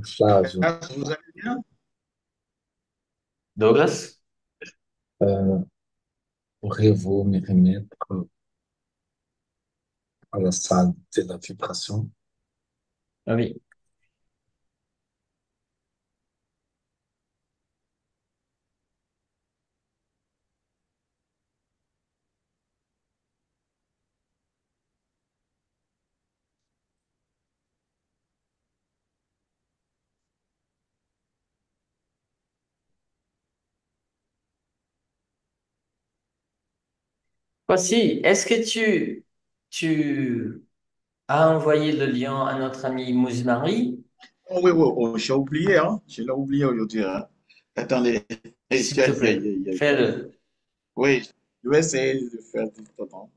Flávio, Vous allez bien? Douglas? euh, pourriez-vous me remettre à la salle de la vibration? Oui. Voici, est-ce que tu as envoyé le lien à notre ami Mousse-Marie? Oh, oui, oui, oh, j'ai oublié, hein? Je l'ai oublié aujourd'hui, hein. Attendez, S'il te plaît, fais-le. oui, je vais essayer de faire tout le temps.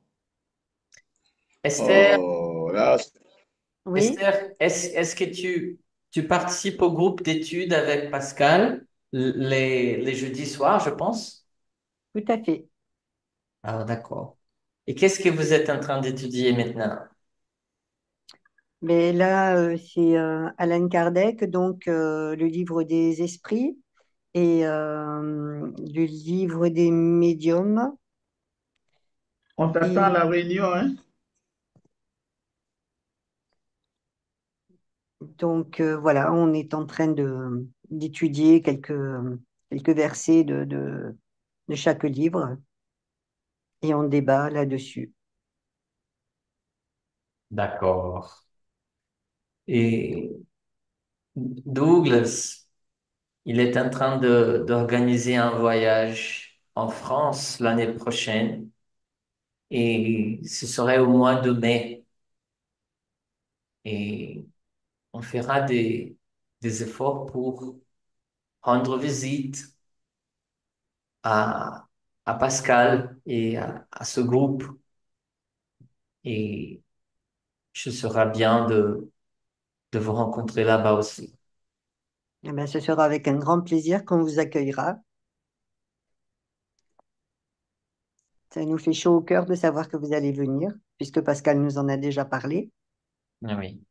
Esther, Oh, là, Oui, Esther, est-ce que tu participes au groupe d'études avec Pascal les jeudis soirs, je pense? tout à fait. Ah, d'accord. Et qu'est-ce que vous êtes en train d'étudier maintenant? Mais là, c'est Alan Kardec, donc le livre des esprits et le livre des médiums. on t'attend à Et la réunion, hein? donc voilà, on est en train de d'étudier quelques versets de chaque livre et on débat là-dessus. D'accord. Et Douglas, il est en train d'organiser un voyage en France l'année prochaine et ce serait au mois de mai et on fera des efforts pour rendre visite à, à Pascal et à ce groupe et ce sera bien de vous rencontrer là-bas aussi. Eh bien, ce sera avec un grand plaisir qu'on vous accueillera. Ça nous fait chaud au cœur de savoir que vous allez venir, puisque Pascal nous en a déjà parlé. Oui,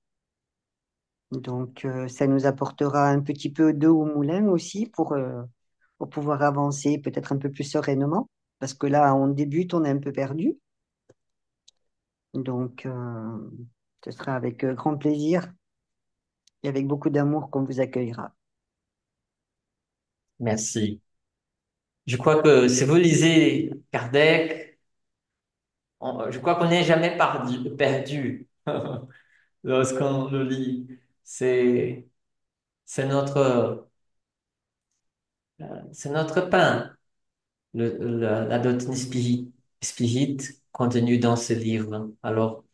Donc, ça nous apportera un petit peu d'eau au moulin aussi pour pouvoir avancer peut-être un peu plus sereinement, parce que là, on débute, on est un peu perdu. Donc, ce sera avec grand plaisir et avec beaucoup d'amour qu'on vous accueillera. merci. Je crois que si vous lisez Kardec, je crois qu'on n'est jamais perdu lorsqu'on le lit. C'est, c'est c'est notre pain, la doctrine spirite contenue dans ce livre. Alors,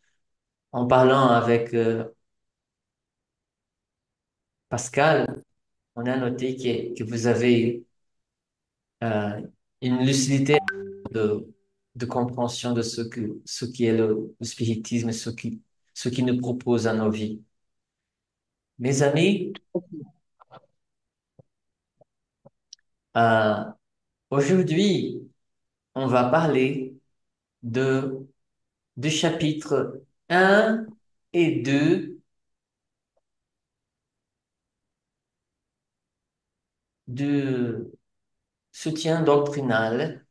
en parlant avec Pascal, on a noté que vous avez euh, une lucidité de, de compréhension de ce qui est le spiritisme, ce qui nous propose à nos vies. Mes amis, euh, aujourd'hui, on va parler de, du chapitre un et 2 de soutien doctrinal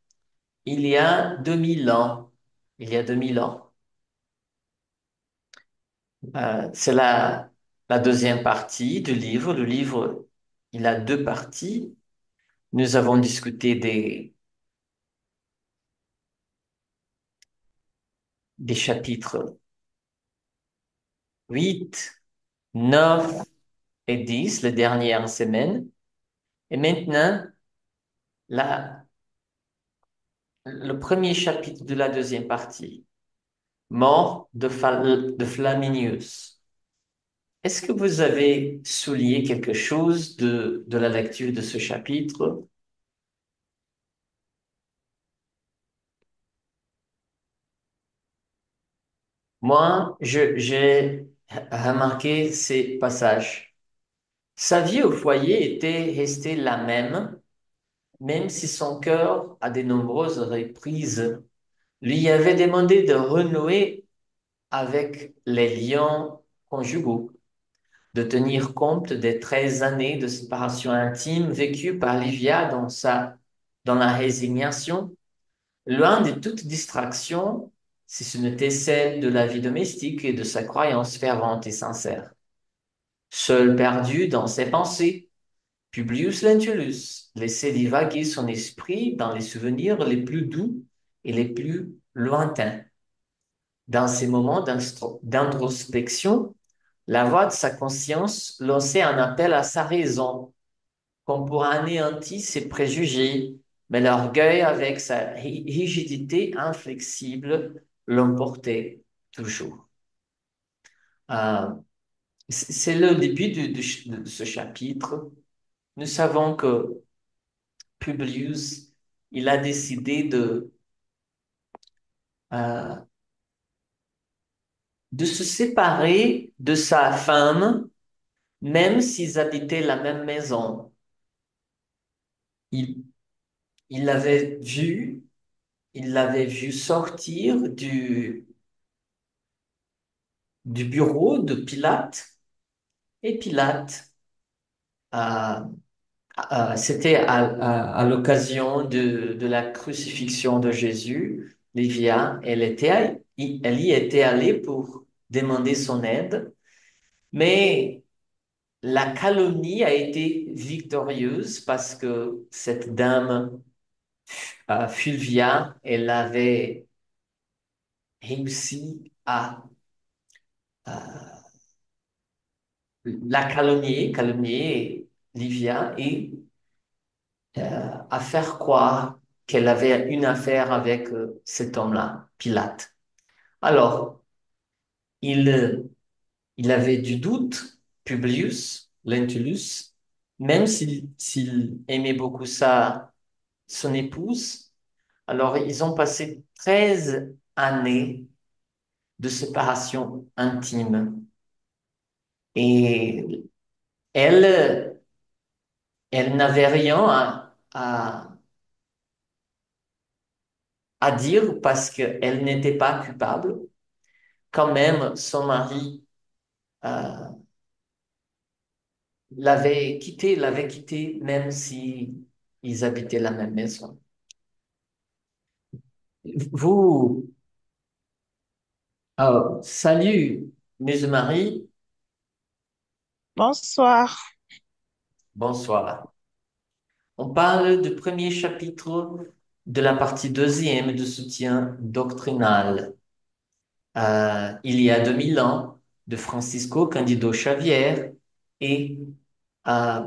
il y a 2000 ans. Il y a 2000 ans. C'est la deuxième partie du livre. Le livre, il a deux parties. Nous avons discuté des chapitres 8, 9 et 10 les dernières semaines. Et maintenant, la, le premier chapitre de la deuxième partie, mort de Flaminius. Est-ce que vous avez souligné quelque chose de la lecture de ce chapitre? Moi, j'ai remarqué ces passages. Sa vie au foyer était restée la même, même si son cœur, à de nombreuses reprises, lui avait demandé de renouer avec les liens conjugaux. de tenir compte des 13 années de séparation intime vécues par Livia dans la résignation, loin de toute distraction, si ce n'était celle de la vie domestique et de sa croyance fervente et sincère. Seul perdu dans ses pensées, Publius Lentulus laissait divaguer son esprit dans les souvenirs les plus doux et les plus lointains. Dans ces moments d'introspection, la voix de sa conscience lançait un appel à sa raison, comme pour anéantir ses préjugés, mais l'orgueil, avec sa rigidité inflexible, l'emportait toujours. Euh, c'est le début de ce chapitre. Nous savons que Publius, il a décidé euh, de se séparer de sa femme, même s'ils habitaient la même maison. Il, il l'avait vu, il l'avait vu sortir du bureau de Pilate, et Pilate, euh, c'était à l'occasion de la crucifixion de Jésus. Livia, elle y était allée pour demander son aide, mais la calomnie a été victorieuse parce que cette dame, Fulvia, elle avait réussi à la calomnier Livia et à faire croire qu'elle avait une affaire avec cet homme-là, Pilate. Alors, il, il avait du doute, Publius Lentulus, même s'il aimait beaucoup son épouse. Alors, ils ont passé 13 années de séparation intime. Et elle, elle n'avait rien à dire parce qu'elle n'était pas coupable. Quand même, son mari euh, l'avait quitté, même si ils habitaient la même maison. Vous, salut, mes maris, Bonsoir. bonsoir. On parle du premier chapitre de la partie deuxième de soutien doctrinal. Il y a 2000 ans, de Francisco Cândido Xavier et euh,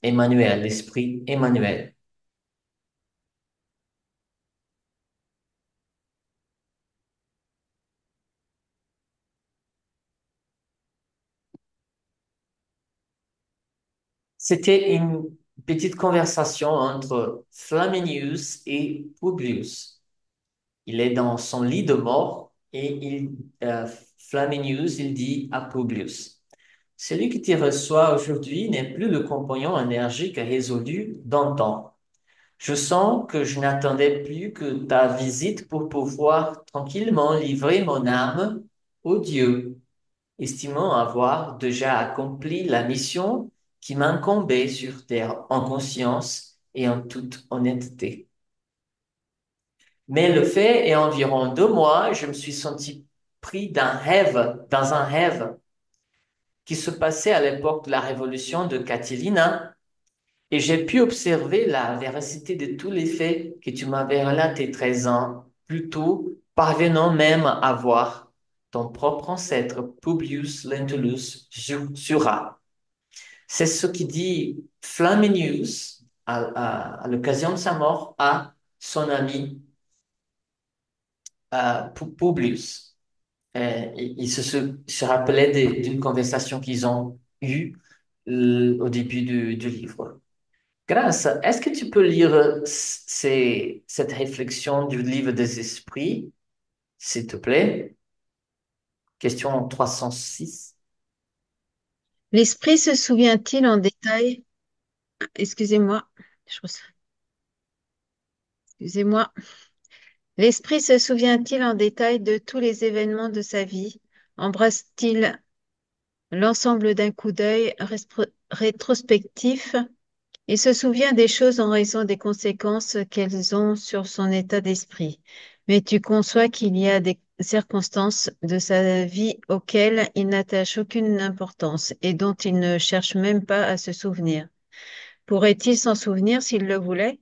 Emmanuel, l'esprit Emmanuel. C'était une petite conversation entre Flaminius et Publius. Il est dans son lit de mort et Flaminius, il dit à Publius, celui qui te reçoit aujourd'hui n'est plus le compagnon énergique et résolu d'antan. Je sens que je n'attendais plus que ta visite pour pouvoir tranquillement livrer mon âme au Dieu, estimant avoir déjà accompli la mission qui m'incombait sur terre en conscience et en toute honnêteté. Mais le fait est environ 2 mois, je me suis senti pris dans un rêve qui se passait à l'époque de la révolution de Catilina, et j'ai pu observer la véracité de tous les faits que tu m'avais relatés 13 ans plus tôt, parvenant même à voir ton propre ancêtre Publius Lentulus Sura. C'est ce qui dit Flaminius à l'occasion de sa mort à son ami Publius. Il se rappelait d'une conversation qu'ils ont eue au début du livre. Grâce, est-ce que tu peux lire cette réflexion du livre des esprits, s'il te plaît? Question 306. L'esprit se souvient-il en détail, excusez-moi, je ressens- excusez-moi. L'esprit se souvient-il en détail de tous les événements de sa vie? Embrasse-t-il l'ensemble d'un coup d'œil rétrospectif. Il se souvient des choses en raison des conséquences qu'elles ont sur son état d'esprit. Mais tu conçois qu'il y a des circonstances de sa vie auxquelles il n'attache aucune importance et dont il ne cherche même pas à se souvenir. Pourrait-il s'en souvenir s'il le voulait?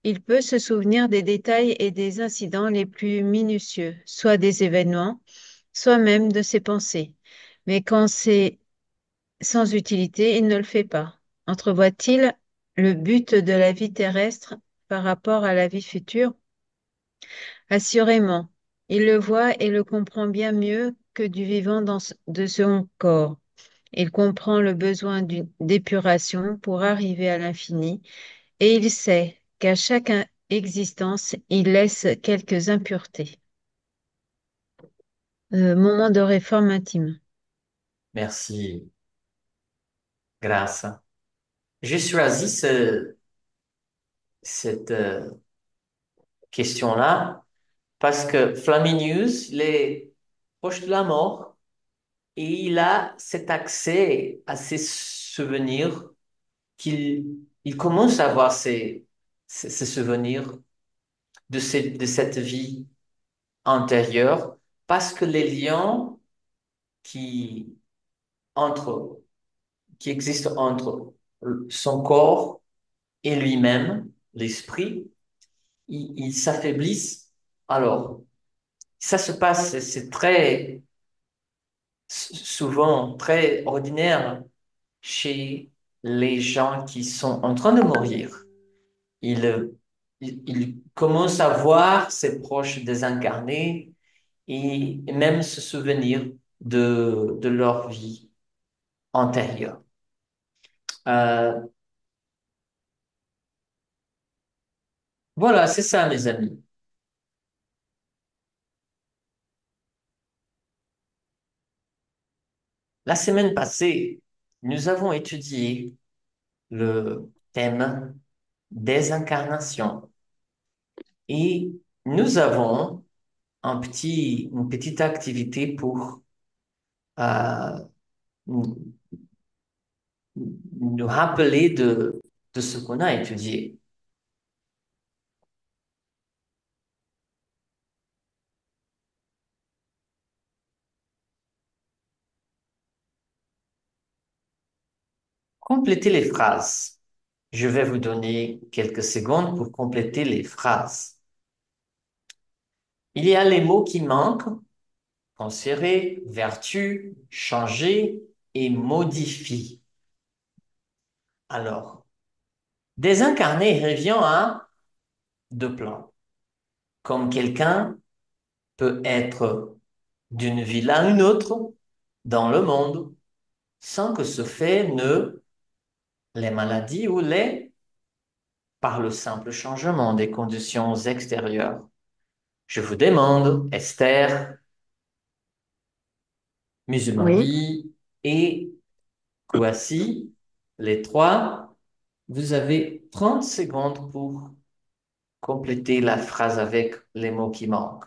Il peut se souvenir des détails et des incidents les plus minutieux, soit des événements, soit même de ses pensées. Mais quand c'est sans utilité, il ne le fait pas. Entrevoit-il le but de la vie terrestre par rapport à la vie future? Assurément, il le voit et le comprend bien mieux que du vivant de son corps. Il comprend le besoin d'épuration pour arriver à l'infini, et il sait qu'à chaque existence, il laisse quelques impuretés. Moment de réforme intime. Merci, grâce. J'ai choisi cette question-là parce que Flaminius, il est proche de la mort et il a cet accès à ses souvenirs qu'il commence à avoir ces souvenirs de cette vie antérieure parce que les liens qui, entre, qui existent entre son corps et lui-même, l'esprit, ils s'affaiblissent. Alors, ça se passe, c'est très souvent très ordinaire chez les gens qui sont en train de mourir. Ils commencent à voir ses proches désincarnés et même se souvenir de leur vie antérieure. Euh, voilà, c'est ça, mes amis. La semaine passée, nous avons étudié le thème des incarnations et nous avons une petite activité pour euh, nous nous rappeler de ce qu'on a étudié. Complétez les phrases. Je vais vous donner quelques secondes pour compléter les phrases. Il y a les mots qui manquent: transférer, vertu, changer et modifie. Alors, désincarner revient à deux plans. Comme quelqu'un peut être d'une ville à une autre dans le monde sans que ce fait ne les maladies ou par le simple changement des conditions extérieures. Je vous demande, Esther, Oui. Musulman et Kouassi, les trois, vous avez 30 secondes pour compléter la phrase avec les mots qui manquent.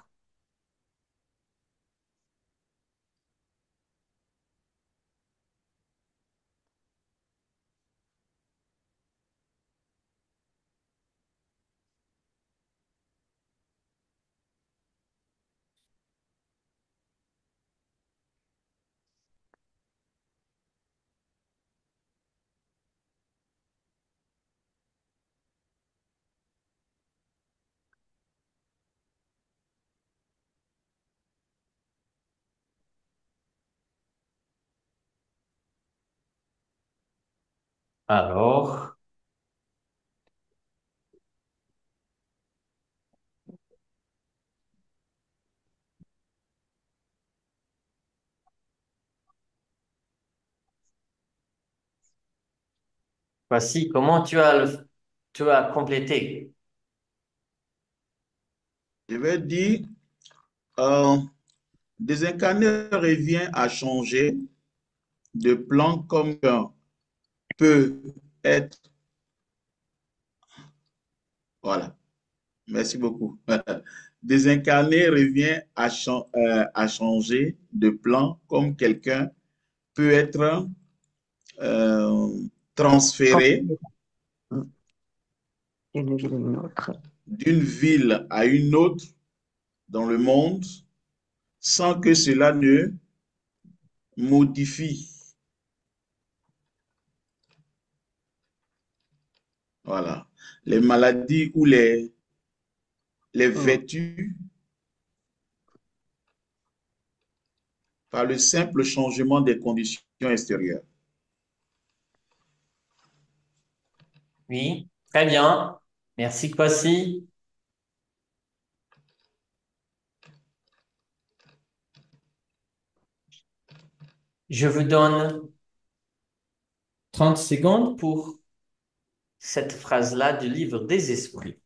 Alors, voici comment tu as complété. Je vais dire, euh, désincarner revient à changer de plan comme un peut être. Voilà, merci beaucoup. Désincarner revient à changer de plan comme quelqu'un peut être transféré Transféré d'une ville à une autre. d'une ville à une autre dans le monde sans que cela ne modifie, voilà, les maladies ou les Mm. vertus par le simple changement des conditions extérieures. Oui, très bien. Merci, Kwasi. Je vous donne 30 secondes pour cette phrase-là du livre des esprits.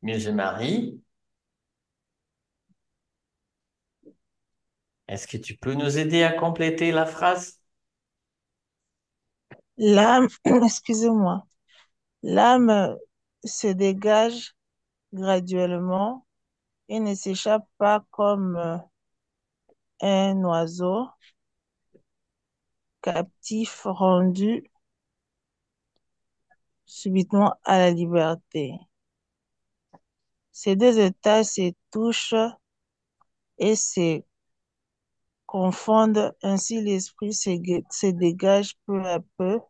Mieux Marie, est-ce que tu peux nous aider à compléter la phrase? L'âme, excusez-moi, l'âme se dégage graduellement et ne s'échappe pas comme un oiseau captif rendu subitement à la liberté. Ces deux états se touchent et se confondent, ainsi l'esprit se dégage peu à peu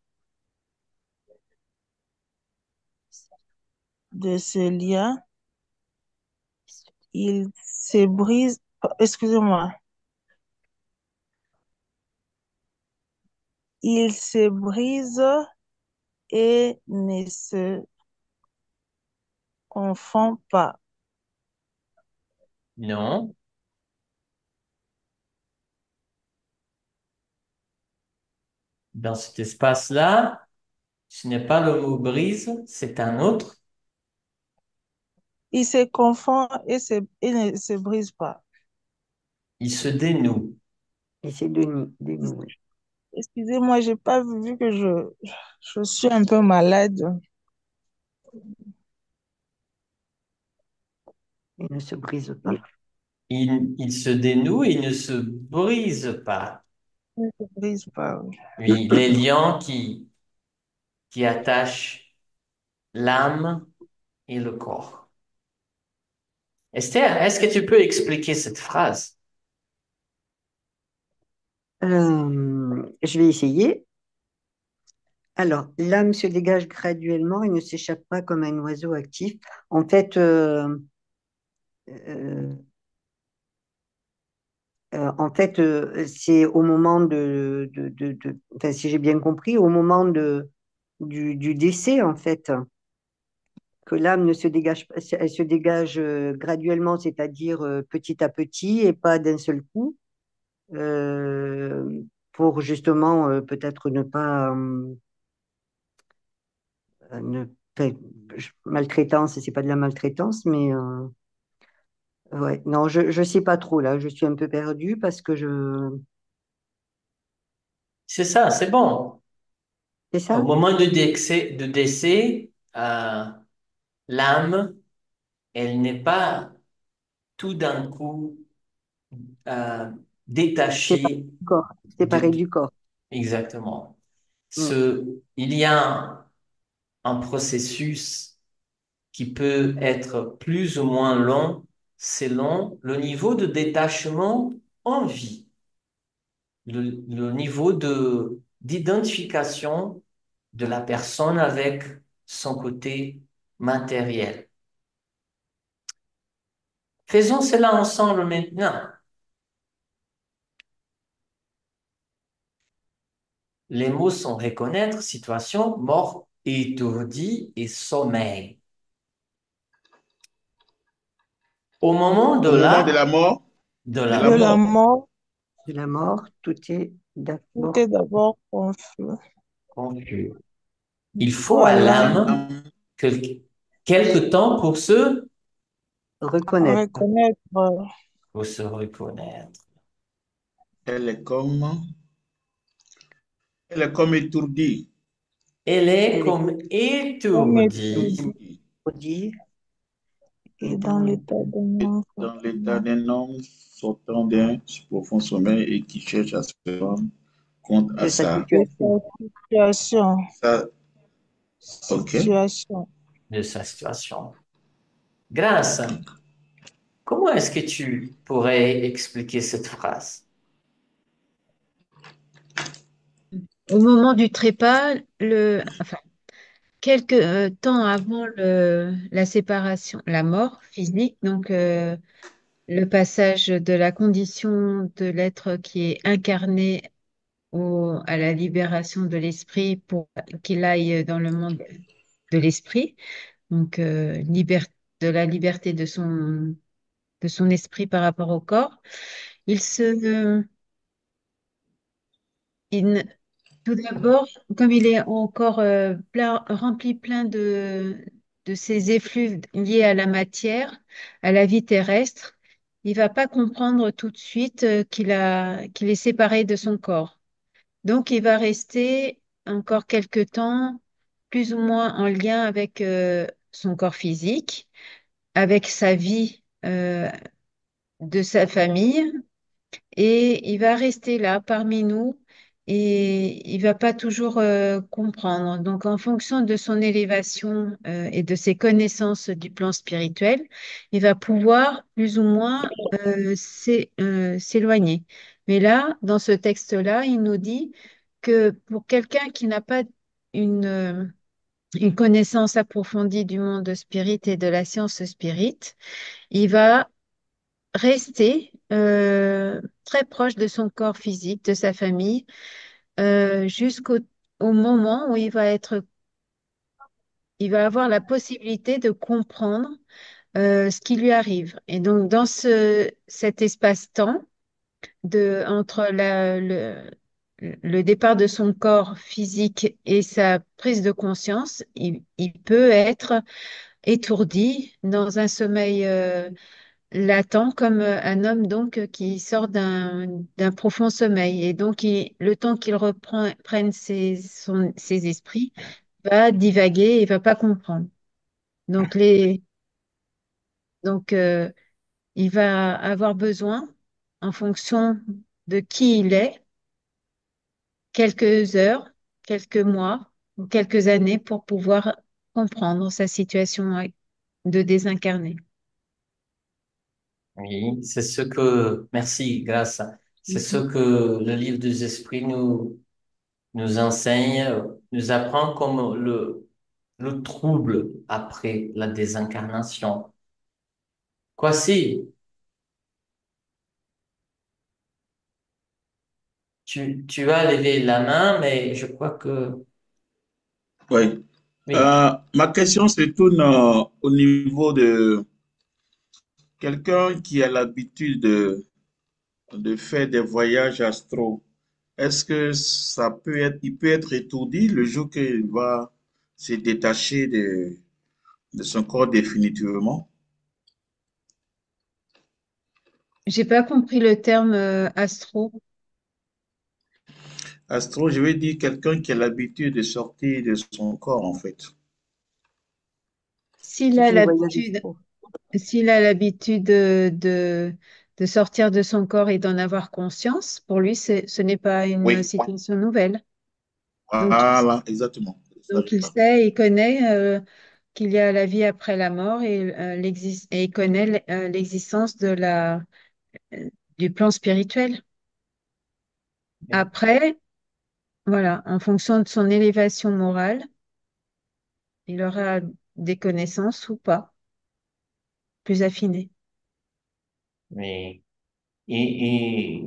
de ce lien. Il se brise, excusez-moi, il se brise et ne se confond pas. Non. Dans cet espace-là, ce n'est pas le mot brise, c'est un autre. Il se confond et ne se brise pas. Il se dénoue. Et c'est de nous. Oui. Excusez-moi, j'ai pas vu que je suis un peu malade. Il ne se brise pas. Il Il se dénoue et il ne se brise pas. ne se brise pas. Oui. Oui, les liens qui attachent l'âme et le corps. Esther, est-ce que tu peux expliquer cette phrase? Je vais essayer. Alors, l'âme se dégage graduellement et ne s'échappe pas comme un oiseau actif. En fait, euh, c'est au moment enfin, si j'ai bien compris, au moment du décès, en fait, que l'âme ne se dégage pas, elle se dégage graduellement, c'est-à-dire petit à petit et pas d'un seul coup, euh, pour justement peut-être ne pas ne, enfin, maltraitance, c'est pas de la maltraitance, mais ouais, non, je sais pas trop là, je suis un peu perdue parce que C'est ça, c'est bon. c'est Au ça? moment de décès, l'âme, elle n'est pas tout d'un coup euh, Séparé détachée du corps, de... séparé du corps. Exactement. Mm. Il y a un processus qui peut être plus ou moins long selon le niveau de détachement en vie, le niveau d'identification de la personne avec son côté matériel. Faisons cela ensemble maintenant. Les mots sont reconnaître, situation, mort, étourdi et sommeil. Au moment Au moment de de la la De la mort, mort, mort, De la mort, tout est tout d'abord est d'abord confus. confus. Il faut à Voilà, l'âme que- quelque temps reconnaître. reconnaître pour se reconnaître. elle est comme, elle est comme étourdie. Elle est Elle est comme comme étourdie étourdi Étourdie. maudite et et dans dans l'état d'un Dans l'état enfant. d'un homme sortant d'un profond sommeil et qui cherche à se rendre compte à de sa De situation. sa situation, ça. Ok. situation. de sa situation. Grâce, comment est-ce que tu pourrais expliquer cette phrase? Au moment du trépas, enfin, quelques temps avant la séparation, la mort physique, donc le passage de la condition de l'être qui est incarné à la libération de l'esprit pour qu'il aille dans le monde de l'esprit, donc de la liberté de son esprit par rapport au corps. Il se, il, Tout d'abord, comme il est encore rempli plein de ces effluves liés à la matière, à la vie terrestre, il va pas comprendre tout de suite qu'il est séparé de son corps. Donc, il va rester encore quelque temps, plus ou moins en lien avec son corps physique, avec sa vie de sa famille, et il va rester là parmi nous et il va pas toujours comprendre. Donc, en fonction de son élévation et de ses connaissances du plan spirituel, il va pouvoir plus ou moins s'éloigner. Mais là, dans ce texte-là, il nous dit que pour quelqu'un qui n'a pas une, euh, une connaissance approfondie du monde spirit et de la science spirit, il va rester très proche de son corps physique, de sa famille, jusqu'au au moment où il va avoir la possibilité de comprendre ce qui lui arrive. Et donc, dans cet espace-temps entre le départ de son corps physique et sa prise de conscience, il peut être étourdi dans un sommeil latent comme un homme donc qui sort d'un profond sommeil. Et donc, le temps qu'il reprenne ses esprits, va divaguer et va pas comprendre. Donc, donc il va avoir besoin, en fonction de qui il est, quelques heures, quelques mois ou quelques années pour pouvoir comprendre sa situation de désincarné. Oui, c'est ce que, merci, grâce. C'est ce Mhm. que le livre des esprits nous enseigne, nous apprend comme le trouble après la désincarnation. Quoi si tu as levé la main, mais je crois que Oui. oui, Ma question se tourne au niveau de quelqu'un qui a l'habitude de faire des voyages astro. Est-ce que ça peut être, il peut être étourdi le jour qu'il va se détacher de son corps définitivement? J'ai pas compris le terme astro. Astro, je veux dire quelqu'un qui a l'habitude de sortir de son corps, en fait. S'il Qui a fait des voyages l'habitude, astro. s'il a l'habitude de sortir de son corps et d'en avoir conscience, pour lui, ce n'est pas une Oui, situation nouvelle. Donc, voilà, exactement. C'est ça que donc je il parle. sait, il connaît qu'il y a la vie après la mort et, et il connaît l'existence euh, du plan spirituel. Après, voilà, en fonction de son élévation morale, il aura des connaissances ou pas, plus affinées. oui. Et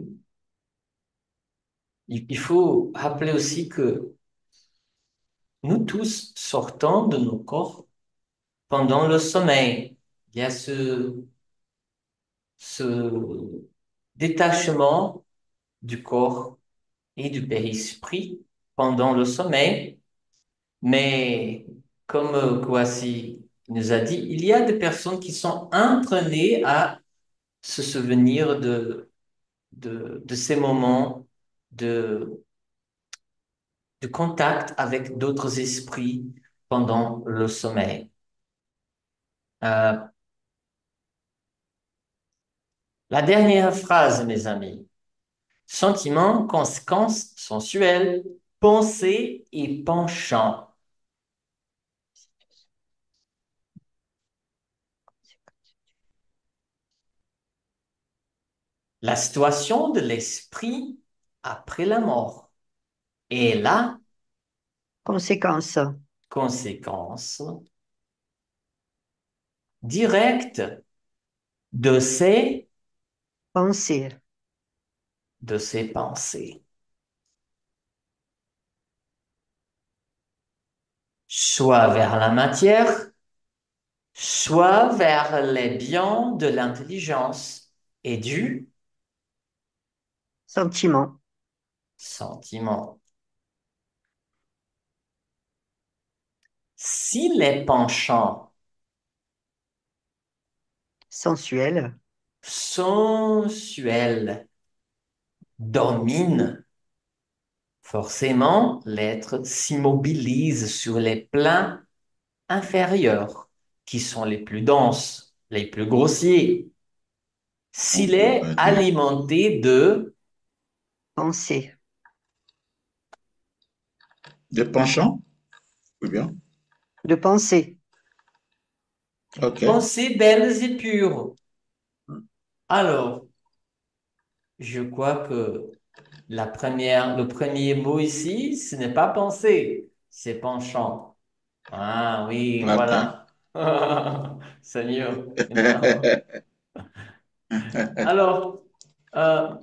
il faut rappeler aussi que nous tous sortons de nos corps pendant le sommeil. Il y a ce détachement du corps et du périsprit pendant le sommeil. Mais comme Kouassi nous a dit, il y a des personnes qui sont entraînées à se souvenir de ces moments de, de contact avec d'autres esprits pendant le sommeil. Euh, la dernière phrase, mes amis. Sentiments, conséquences sensuelles, pensées et penchants. La situation de l'esprit après la mort et la Conséquence, conséquence directe de ses, pensée, de ses pensées. Soit vers la matière, soit vers les biens de l'intelligence et du sentiment, sentiment. Si les penchants sensuel, sensuels dominent, forcément l'être s'immobilise sur les plans inférieurs, qui sont les plus denses, les plus grossiers. On S'il est pourrait dire alimenté de pensée, des penchants, oui bien. de pensée, Ok. pensées belles et pures, alors je crois que le premier mot ici, ce n'est pas penser, c'est penchant. Ah oui, Ok. voilà. C'est mieux. Maintenant. Alors,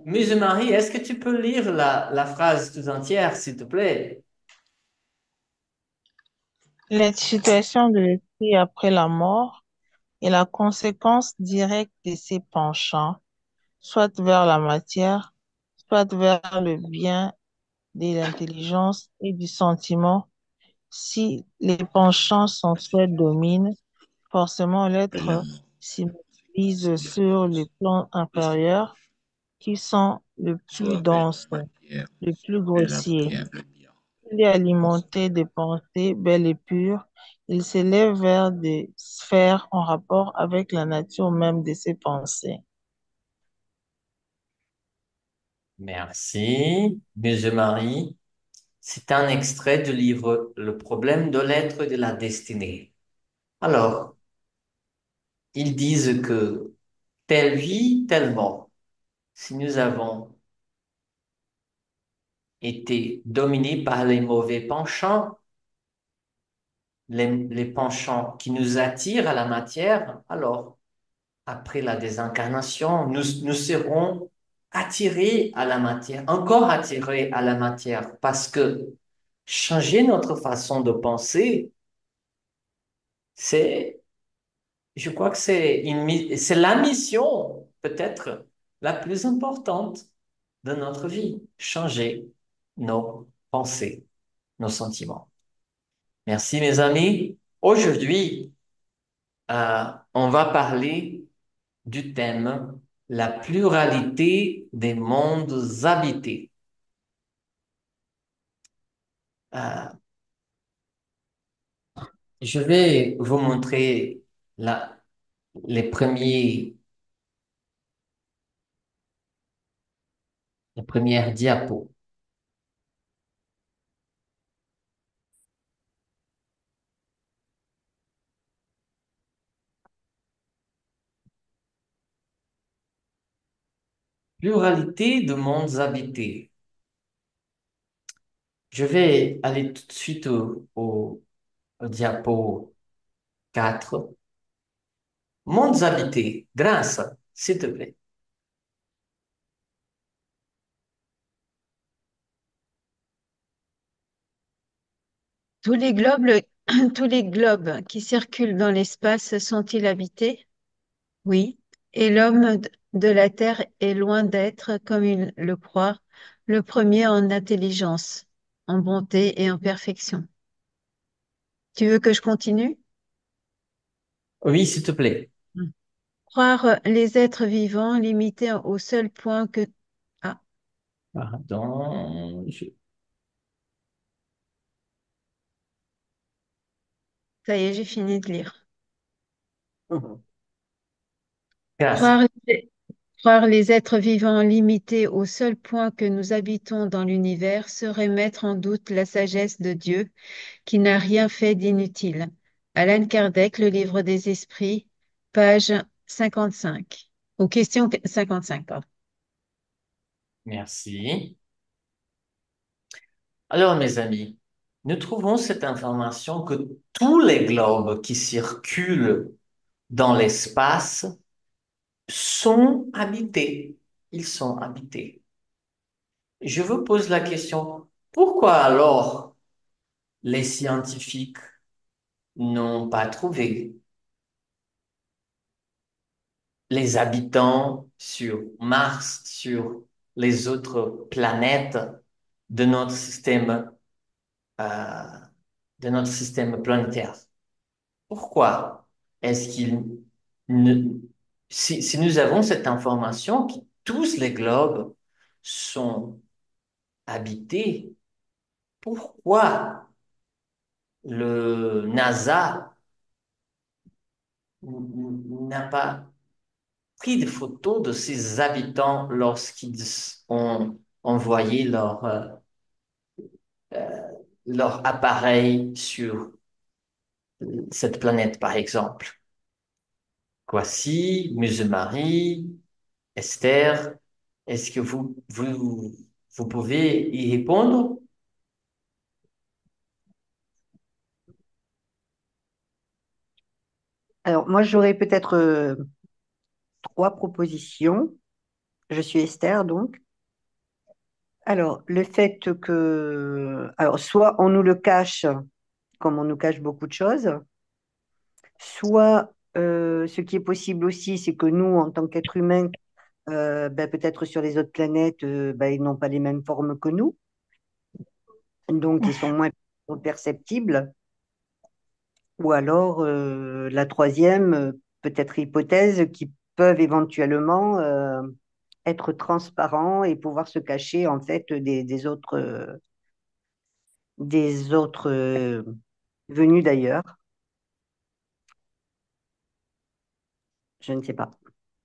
Mise Marie, est-ce que tu peux lire la phrase tout entière, s'il te plaît? La situation de l'esprit après la mort est la conséquence directe de ses penchants, soit vers la matière, soit vers le bien de l'intelligence et du sentiment. Si les penchants sensuels dominent, forcément Et la l'être mort, s'immobilise c'est sur les plans inférieurs qui sont le plus soit vers denses, la matière, le plus vers la grossiers. pierre, le bien. Il est alimenté de pensées belles et pures. Il s'élève vers des sphères en rapport avec la nature même de ses pensées. Merci, Mise Marie. C'est un extrait du livre Le problème de l'être et de la destinée. Alors, ils disent que telle vie, telle mort. Si nous avons été dominés par les mauvais penchants, les penchants qui nous attirent à la matière, alors, après la désincarnation, nous serons attirés à la matière, encore attirés à la matière, parce que changer notre façon de penser, c'est, je crois que c'est la mission, peut-être, la plus importante de notre vie, changer nos pensées, nos sentiments. Merci, mes amis. Aujourd'hui, on va parler du thème la pluralité des mondes habités. Euh, je vais vous montrer les les premières diapos. Pluralité de mondes habités. Je vais aller tout de suite au diapo 4. Mondes habités. Grâce, s'il te plaît. Tous les globes, tous les globes qui circulent dans l'espace sont-ils habités? Oui. Et l'homme de la Terre est loin d'être, comme il le croit, le premier en intelligence, en bonté et en perfection. Tu veux que je continue? Oui, s'il te plaît. Croire les êtres vivants limités au seul point que... Ah, Pardon. ça y est, j'ai fini de lire. Mhm. Grâce. Croire, croire les êtres vivants limités au seul point que nous habitons dans l'univers serait mettre en doute la sagesse de Dieu qui n'a rien fait d'inutile. Alan Kardec, Le Livre des Esprits, page 55. Ou question 55, pardon. Merci. Alors, mes amis, nous trouvons cette information que tous les globes qui circulent dans l'espace sont habités. Ils sont habités. Je vous pose la question, pourquoi alors les scientifiques n'ont pas trouvé les habitants sur Mars, sur les autres planètes de notre euh, de notre système planétaire? Pourquoi est-ce qu'il ne... Si nous avons cette information que tous les globes sont habités, pourquoi le NASA n'a pas pris des photos de ses habitants lorsqu'ils ont envoyé leur appareil sur cette planète, par exemple? Voici, Muse-Marie, Esther, est-ce que vous pouvez y répondre? Alors, moi, j'aurais peut-être trois propositions. Je suis Esther, donc. Alors, le fait que, alors, soit on nous le cache, comme on nous cache beaucoup de choses, soit ce qui est possible aussi, c'est que nous, en tant qu'êtres humains, ben, peut-être sur les autres planètes, ben, ils n'ont pas les mêmes formes que nous, donc ils sont moins perceptibles. Ou alors, la troisième, peut-être hypothèse, qui peuvent éventuellement être transparents et pouvoir se cacher en fait des autres venus d'ailleurs. Je ne sais pas.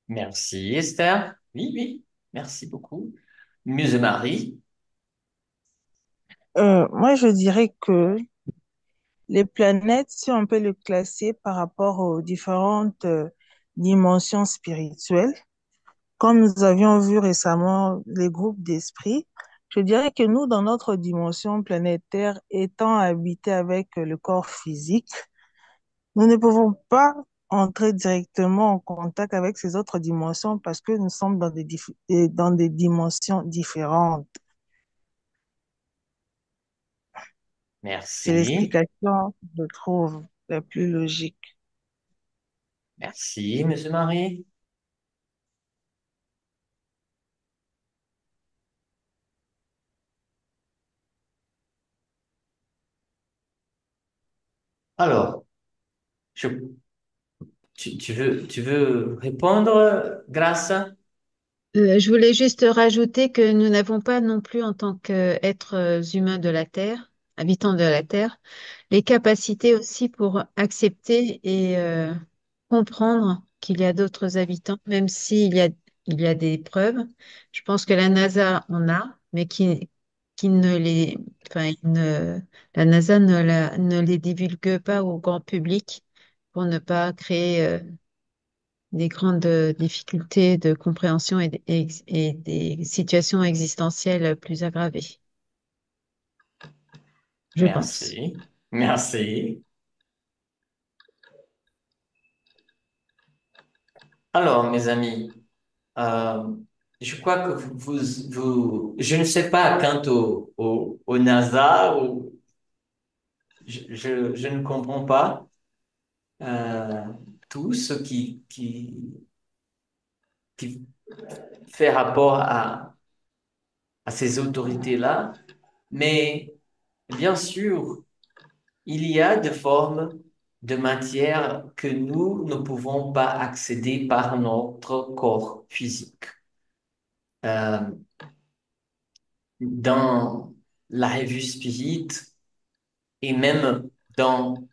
Merci, Esther. Oui, oui, merci beaucoup. Muse-Marie, Moi, je dirais que les planètes, si on peut les classer par rapport aux différentes dimensions spirituelles, comme nous avions vu récemment les groupes d'esprits, je dirais que nous, dans notre dimension planétaire, étant habités avec le corps physique, nous ne pouvons pas entrer directement en contact avec ces autres dimensions parce que nous sommes dans des dimensions différentes. C'est merci. l'explication, je trouve, la plus logique. Merci, Muse-Marie. Alors, je, tu veux répondre, Grâce? Je voulais juste rajouter que nous n'avons pas non plus, en tant qu'êtres humains de la Terre, habitants de la Terre, les capacités aussi pour accepter et comprendre qu'il y a d'autres habitants, même il y a des preuves. Je pense que la NASA en a, mais qui ne les, enfin, la NASA ne les divulgue pas au grand public pour ne pas créer des grandes difficultés de compréhension et des situations existentielles plus aggravées, je pense. Merci. Merci. Alors, mes amis, euh, je crois que je ne sais pas quant au NASA, je ne comprends pas euh, tout ce qui fait rapport à ces autorités-là, mais bien sûr, il y a des formes de matière que nous ne pouvons pas accéder par notre corps physique. Euh, dans la revue Spirit et même dans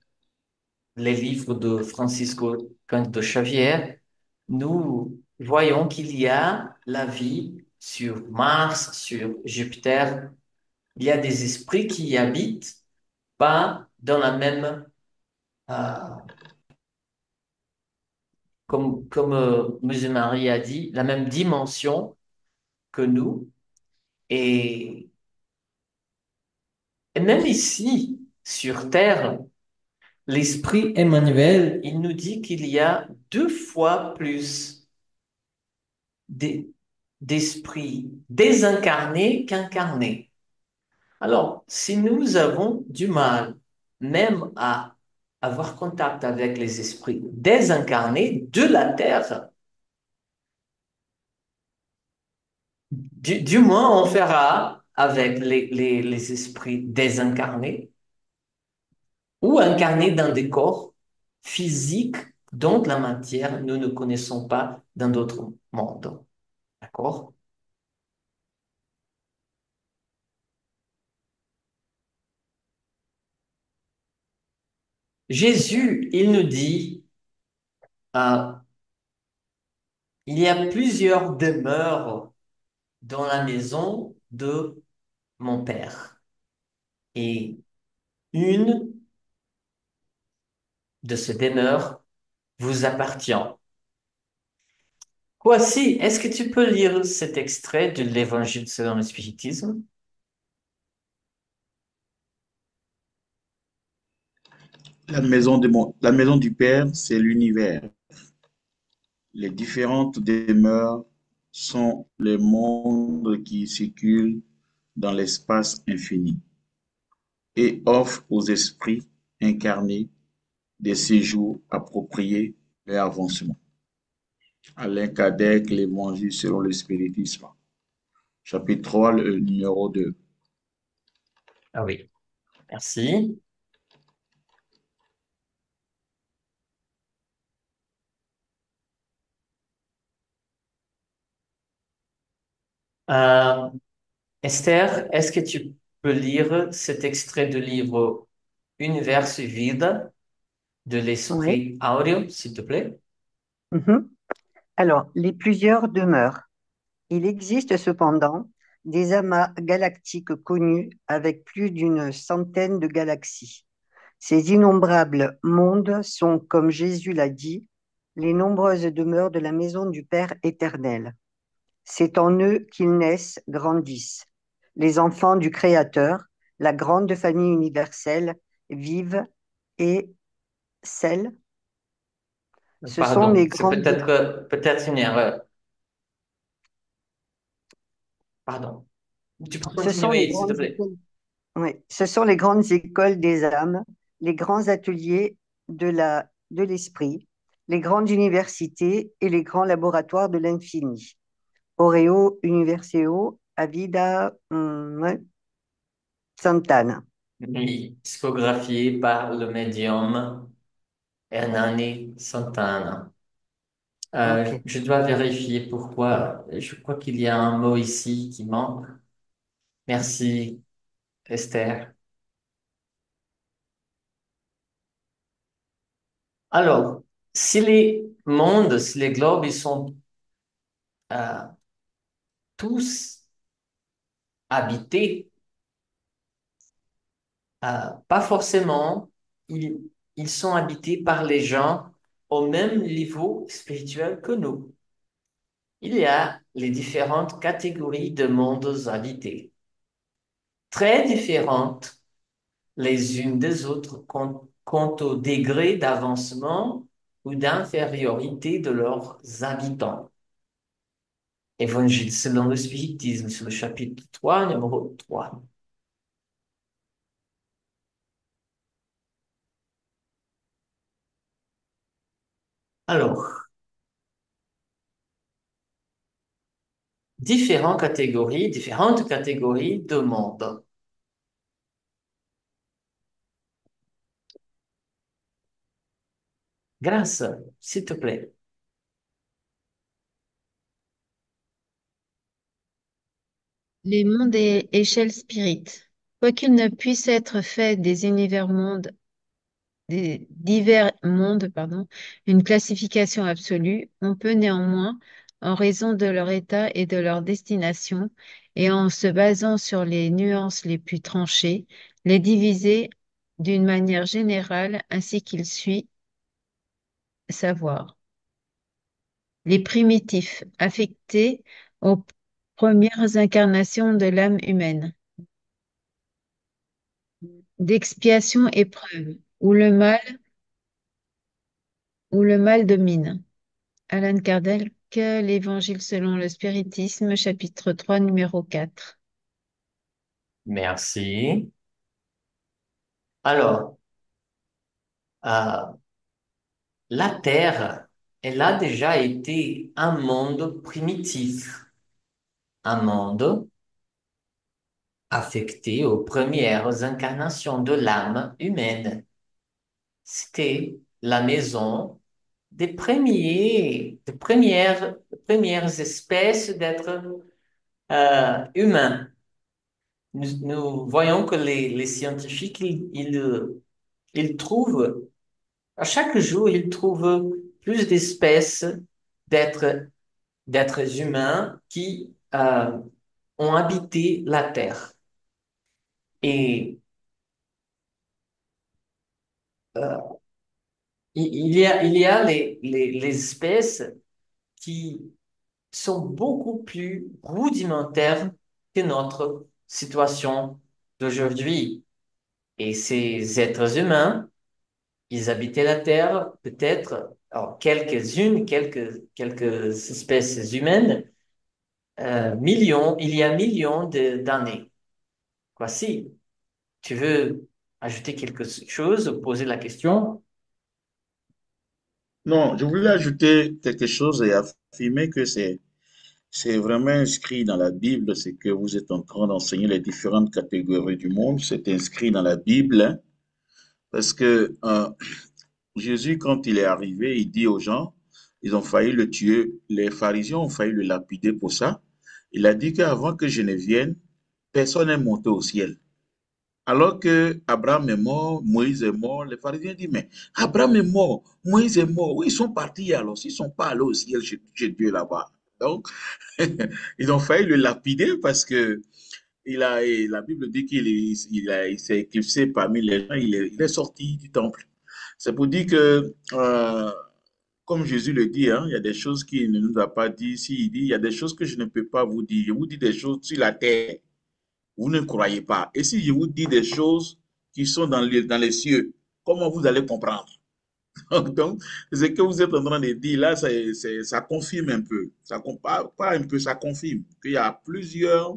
les livres de Francisco Canto Xavier, nous voyons qu'il y a la vie sur Mars, sur Jupiter. Il y a des esprits qui y habitent, pas dans la même, euh, comme M. Marie a dit, la même dimension que nous. Et, et même ici, sur Terre, l'esprit Emmanuel, il nous dit qu'il y a 2 fois plus d'e- d'esprits désincarnés qu'incarnés. Alors, si nous avons du mal même à avoir contact avec les esprits désincarnés de la Terre, du moins on fera avec les esprits désincarnés ou incarnés dans des corps physiques dont la matière nous ne connaissons pas dans d'autres mondes. D'accord? Jésus, il nous dit, euh, il y a plusieurs demeures dans la maison de mon Père. Et une de ces demeures vous appartient. Voici, est-ce que tu peux lire cet extrait de l'Évangile selon le spiritisme? La maison du Père, c'est l'univers. Les différentes demeures sont les mondes qui circulent dans l'espace infini et offrent aux esprits incarnés des séjours appropriés à leur avancement. Alain Kardec, l'Évangile selon le spiritisme, chapitre 3, le numéro 2. Ah oui, merci. Euh, Esther, est-ce que tu peux lire cet extrait de livre Univers vide de Oui. l'esprit Aureo, s'il te plaît? Mhm. Alors, les plusieurs demeures. Il existe cependant des amas galactiques connus avec plus d'une centaine de galaxies. Ces innombrables mondes sont, comme Jésus l'a dit, les nombreuses demeures de la maison du Père éternel. C'est en eux qu'ils naissent, grandissent. Les enfants du Créateur, la grande famille universelle, vivent et celles, ce sont Pardon, les c'est grandes, peut-être une erreur. Pardon. Tu peux ce sont les continuer, s'il te grandes plaît. écoles. Oui, ce sont les grandes écoles des âmes, les grands ateliers de l'esprit, les grandes universités et les grands laboratoires de l'infini. Oreo Universio Avida ouais, Santana. Oui, psychographié par le médium Hernani Santana. OK. Je dois vérifier pourquoi. Je crois qu'il y a un mot ici qui manque. Merci, Esther. Alors, si les globes, ils sont euh, tous habités, pas forcément, ils, ils sont habités par les gens au même niveau spirituel que nous. Il y a les différentes catégories de mondes habités, très différentes les unes des autres quant au degré d'avancement ou d'infériorité de leurs habitants. Évangile selon le spiritisme, sur le chapitre 3, numéro 3. Alors, différentes catégories de monde. Grâce, s'il te plaît. Les mondes et échelles spirites. Quoiqu'il ne puisse être fait des divers mondes, pardon, une classification absolue, on peut néanmoins, en raison de leur état et de leur destination, et en se basant sur les nuances les plus tranchées, les diviser d'une manière générale ainsi qu'il suit, savoir. Les primitifs, affectés aux premières incarnations de l'âme humaine, d'expiation épreuve, où le mal domine. Alan Kardec, l'Évangile selon le spiritisme, chapitre 3, numéro 4. Merci. Alors, euh, la Terre, elle a déjà été un monde primitif, un monde affecté aux premières incarnations de l'âme humaine. C'était la maison des premières espèces d'êtres humains. Nous voyons que les scientifiques, ils trouvent, à chaque jour, ils trouvent plus d'espèces d'êtres, d'êtres humains qui ont habité la Terre. Et euh, il y a les espèces qui sont beaucoup plus rudimentaires que notre situation d'aujourd'hui. Et ces êtres humains, ils habitaient la Terre peut-être, alors quelques espèces humaines, il y a millions d'années. Quoi, si tu veux ajouter quelque chose, poser la question. Non, je voulais ajouter quelque chose et affirmer que c'est vraiment inscrit dans la Bible, c'est que vous êtes en train d'enseigner les différentes catégories du monde, c'est inscrit dans la Bible, hein, parce que Jésus, quand il est arrivé, il dit aux gens, ils ont failli le tuer, les pharisiens ont failli le lapider pour ça. Il a dit qu'avant que je ne vienne, personne n'est monté au ciel. Alors que Abraham est mort, Moïse est mort, les pharisiens disent, mais Abraham est mort, Moïse est mort, où ils sont partis alors? S'ils ne sont pas allés au ciel chez Dieu là-bas. Donc, ils ont failli le lapider parce que et la Bible dit il s'est éclipsé parmi les gens, il est sorti du temple. C'est pour dire que, comme Jésus le dit, hein, il y a des choses qu'il ne nous a pas dit ici. Il dit, il y a des choses que je ne peux pas vous dire. Je vous dis des choses sur la terre. Vous ne croyez pas. Et si je vous dis des choses qui sont dans les cieux, comment vous allez comprendre? Donc, ce que vous êtes en train de dire là, ça confirme un peu. Ça, pas un peu, ça confirme qu'il y a plusieurs,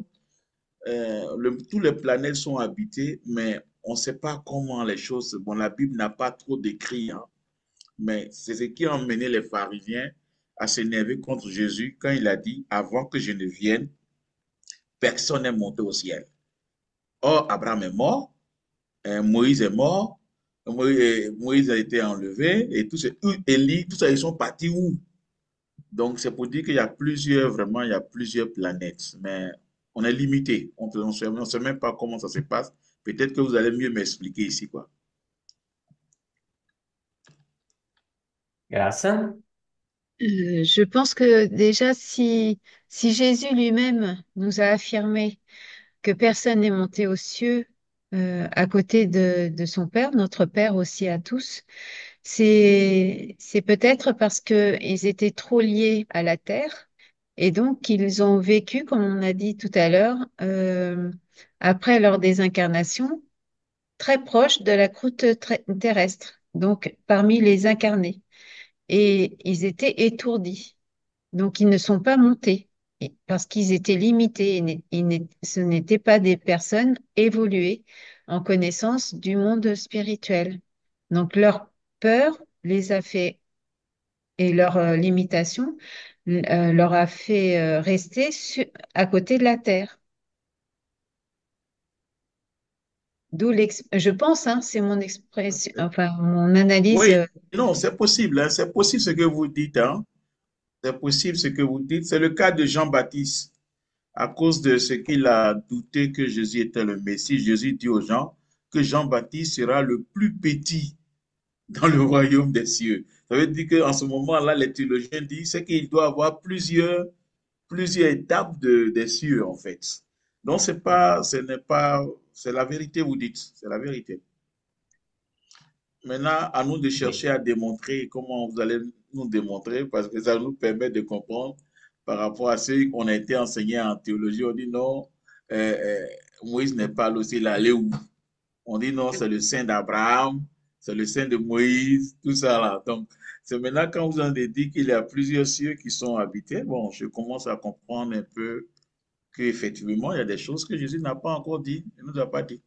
tous les planètes sont habitées, mais on ne sait pas comment les choses. Bon, la Bible n'a pas trop décrit, hein, mais c'est ce qui a emmené les pharisiens à s'énerver contre Jésus quand il a dit, avant que je ne vienne, personne n'est monté au ciel. Or, Abraham est mort, Moïse est mort, Moïse a été enlevé, et tous ces Élie, tout ça, ils sont partis où? Donc, c'est pour dire qu'il y a plusieurs, vraiment, il y a plusieurs planètes, mais on est limité. On ne sait même pas comment ça se passe. Peut-être que vous allez mieux m'expliquer ici, quoi. Grâce. Je pense que déjà, si Jésus lui-même nous a affirmé que personne n'est monté aux cieux à côté de son Père, notre Père aussi à tous, c'est peut-être parce qu'ils étaient trop liés à la terre et donc ils ont vécu, comme on a dit tout à l'heure, après leur désincarnation, très proche de la croûte terrestre, donc parmi les incarnés. Et ils étaient étourdis. Donc, ils ne sont pas montés parce qu'ils étaient limités. Ce n'étaient pas des personnes évoluées en connaissance du monde spirituel. Donc, leur peur les a fait, et leur limitation leur a fait rester à côté de la terre. Je pense, hein, c'est mon expression, enfin mon analyse. Oui, non, c'est possible, hein, c'est possible ce que vous dites, hein. C'est possible ce que vous dites. C'est le cas de Jean-Baptiste. À cause de ce qu'il a douté que Jésus était le Messie, Jésus dit aux gens que Jean-Baptiste sera le plus petit dans le royaume des cieux. Ça veut dire qu'en ce moment-là, les théologiens disent c'est qu'il doit avoir plusieurs étapes des cieux, en fait. Donc, ce n'est pas, c'est la vérité, vous dites, c'est la vérité. Maintenant, à nous de Oui. chercher à démontrer comment vous allez nous démontrer, parce que ça nous permet de comprendre par rapport à ce qu'on a été enseigné en théologie. On dit non, euh, euh, Moïse n'est pas là aussi, il est allé où? On dit non, c'est le sein d'Abraham, c'est le sein de Moïse, tout ça là. Donc, c'est maintenant quand vous en avez dit qu'il y a plusieurs cieux qui sont habités, bon, je commence à comprendre un peu qu'effectivement, il y a des choses que Jésus n'a pas encore dit, il ne nous a pas dit.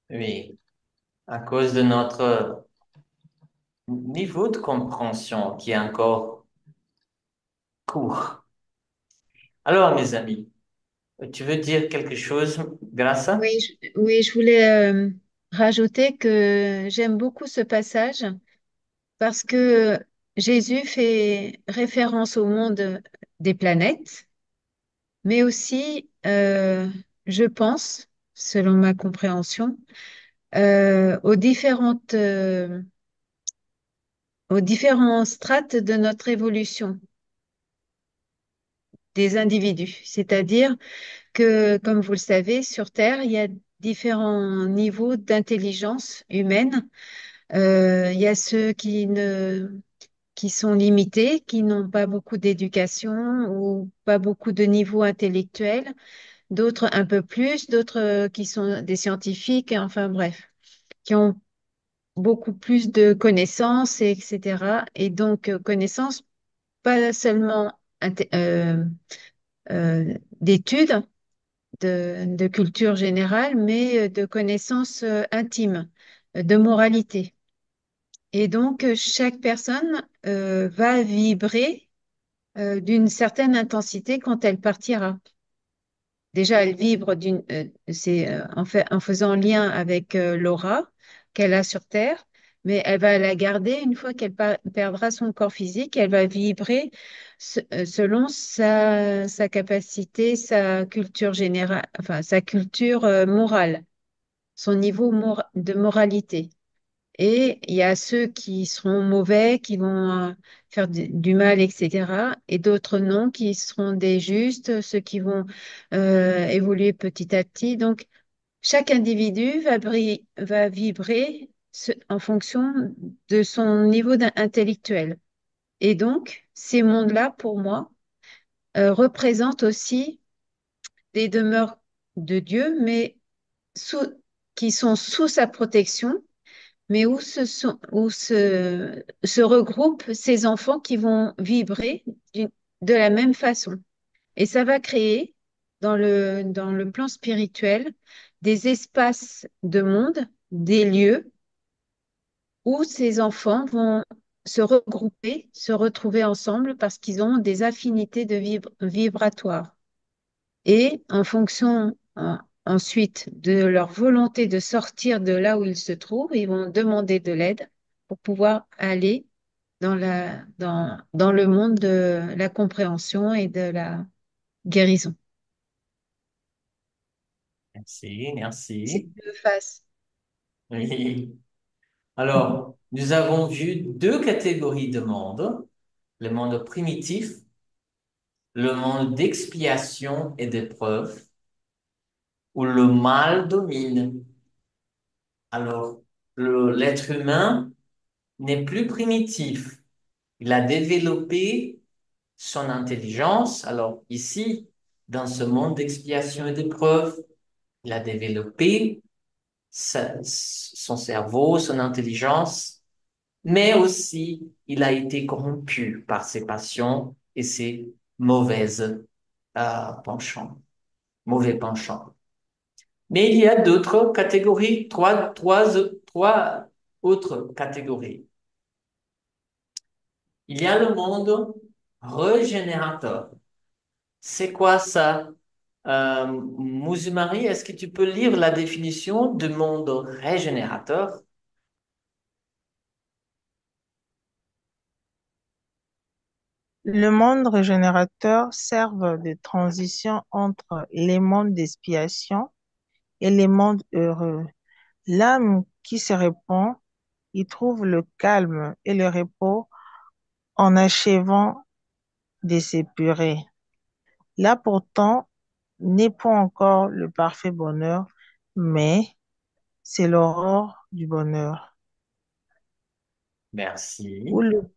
Oui. À cause de notre niveau de compréhension qui est encore court. Alors, mes amis, tu veux dire quelque chose, Grâce? Oui, je voulais rajouter que j'aime beaucoup ce passage parce que Jésus fait référence au monde des planètes, mais aussi, je pense, selon ma compréhension, aux différents strates de notre évolution des individus. C'est-à-dire que, comme vous le savez, sur Terre, il y a différents niveaux d'intelligence humaine. Il y a ceux qui sont limités, qui n'ont pas beaucoup d'éducation ou pas beaucoup de niveau intellectuel, d'autres un peu plus, d'autres qui sont des scientifiques, enfin bref, qui ont beaucoup plus de connaissances, etc. Et donc, connaissances pas seulement d'études, de culture générale, mais de connaissances intimes, de moralité. Et donc, chaque personne va vibrer d'une certaine intensité quand elle partira. Déjà, elle vibre en faisant lien avec l'aura qu'elle a sur Terre, mais elle va la garder une fois qu'elle perdra son corps physique, elle va vibrer selon sa capacité, sa culture générale, enfin sa culture morale, son niveau de moralité. Et il y a ceux qui seront mauvais, qui vont faire du mal, etc. Et d'autres non, qui seront des justes, ceux qui vont évoluer petit à petit. Donc, chaque individu va vibrer en fonction de son niveau intellectuel. Et donc, ces mondes-là, pour moi, représentent aussi des demeures de Dieu, mais sous, qui sont sous sa protection mais où se regroupent ces enfants qui vont vibrer de la même façon. Et ça va créer dans le plan spirituel des espaces de monde, des lieux où ces enfants vont se regrouper, se retrouver ensemble parce qu'ils ont des affinités vibratoires. Et en fonction ensuite de leur volonté de sortir de là où ils se trouvent, ils vont demander de l'aide pour pouvoir aller dans le monde de la compréhension et de la guérison. Merci, C'est merci. deux faces. Oui. Alors, nous avons vu deux catégories de monde, le monde primitif, le monde d'expiation et d'épreuve, où le mal domine. Alors, l'être humain n'est plus primitif. Il a développé son intelligence. Alors, ici, dans ce monde d'expiation et d'épreuve, il a développé son cerveau, son intelligence, mais aussi il a été corrompu par ses passions et ses mauvaises penchants, mauvais penchants. Mais il y a d'autres catégories, trois autres catégories. Il y a le monde Régénérateur. C'est quoi ça? Marie, est-ce que tu peux lire la définition de monde régénérateur? Le monde régénérateur serve de transition entre les mondes d'expiation et les mondes heureux. L'âme qui se répand y trouve le calme et le repos en achevant de s'épurer. Là pourtant n'est pas encore le parfait bonheur, mais c'est l'aurore du bonheur. Ou Merci. le...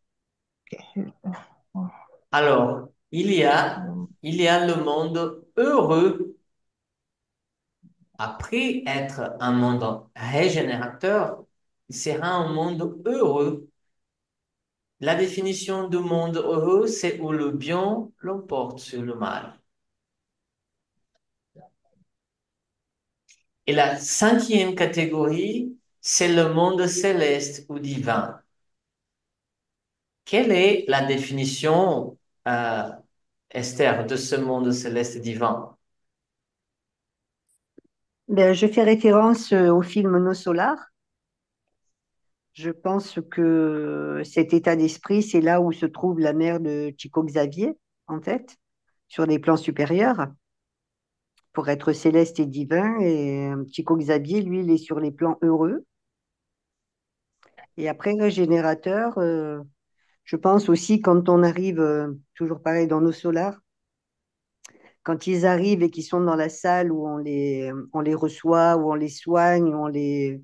Alors, il y a le monde heureux. Après être un monde régénérateur, il sera un monde heureux. La définition du monde heureux, c'est où le bien l'emporte sur le mal. Et la cinquième catégorie, c'est le monde céleste ou divin. Quelle est la définition, euh, Esther, de ce monde céleste divin? Ben, je fais référence au film Nos Solars. Je pense que cet état d'esprit, c'est là où se trouve la mère de Chico Xavier, en fait, sur des plans supérieurs, pour être céleste et divin. Et Chico Xavier, lui, il est sur les plans heureux. Et après, régénérateur, je pense aussi quand on arrive, toujours pareil dans Nos Solars, quand ils arrivent et qu'ils sont dans la salle où on les reçoit, où on les soigne, où on les,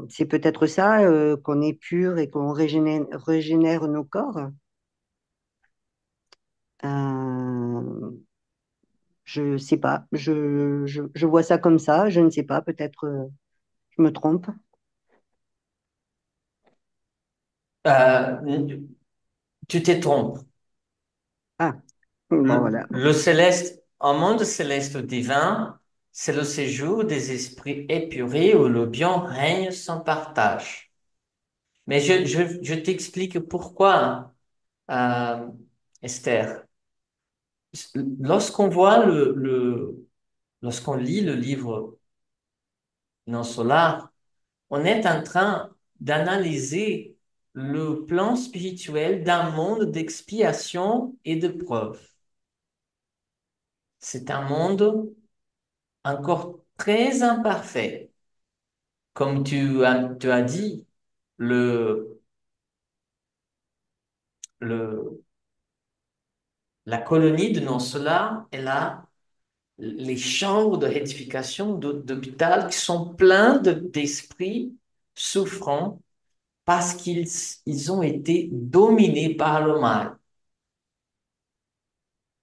c'est peut-être ça, qu'on est pur et qu'on régénère nos corps. Euh, je sais pas, je vois ça comme ça, je ne sais pas, peut-être je me trompe. Euh, Tu te trompes. Ah, bon voilà. Le céleste, un monde céleste divin, c'est le séjour des esprits épurés où le bien règne sans partage. Mais je t'explique pourquoi, euh, Esther. Lorsqu'on voit lorsqu'on lit le livre Non Solar, on est en train d'analyser le plan spirituel d'un monde d'expiation et de preuve. C'est un monde encore très imparfait. Comme tu as dit, le, le, la colonie de Nonsela, elle a les chambres de réédification d'hôpital qui sont pleins d'esprits souffrants parce ils ont été dominés par le mal.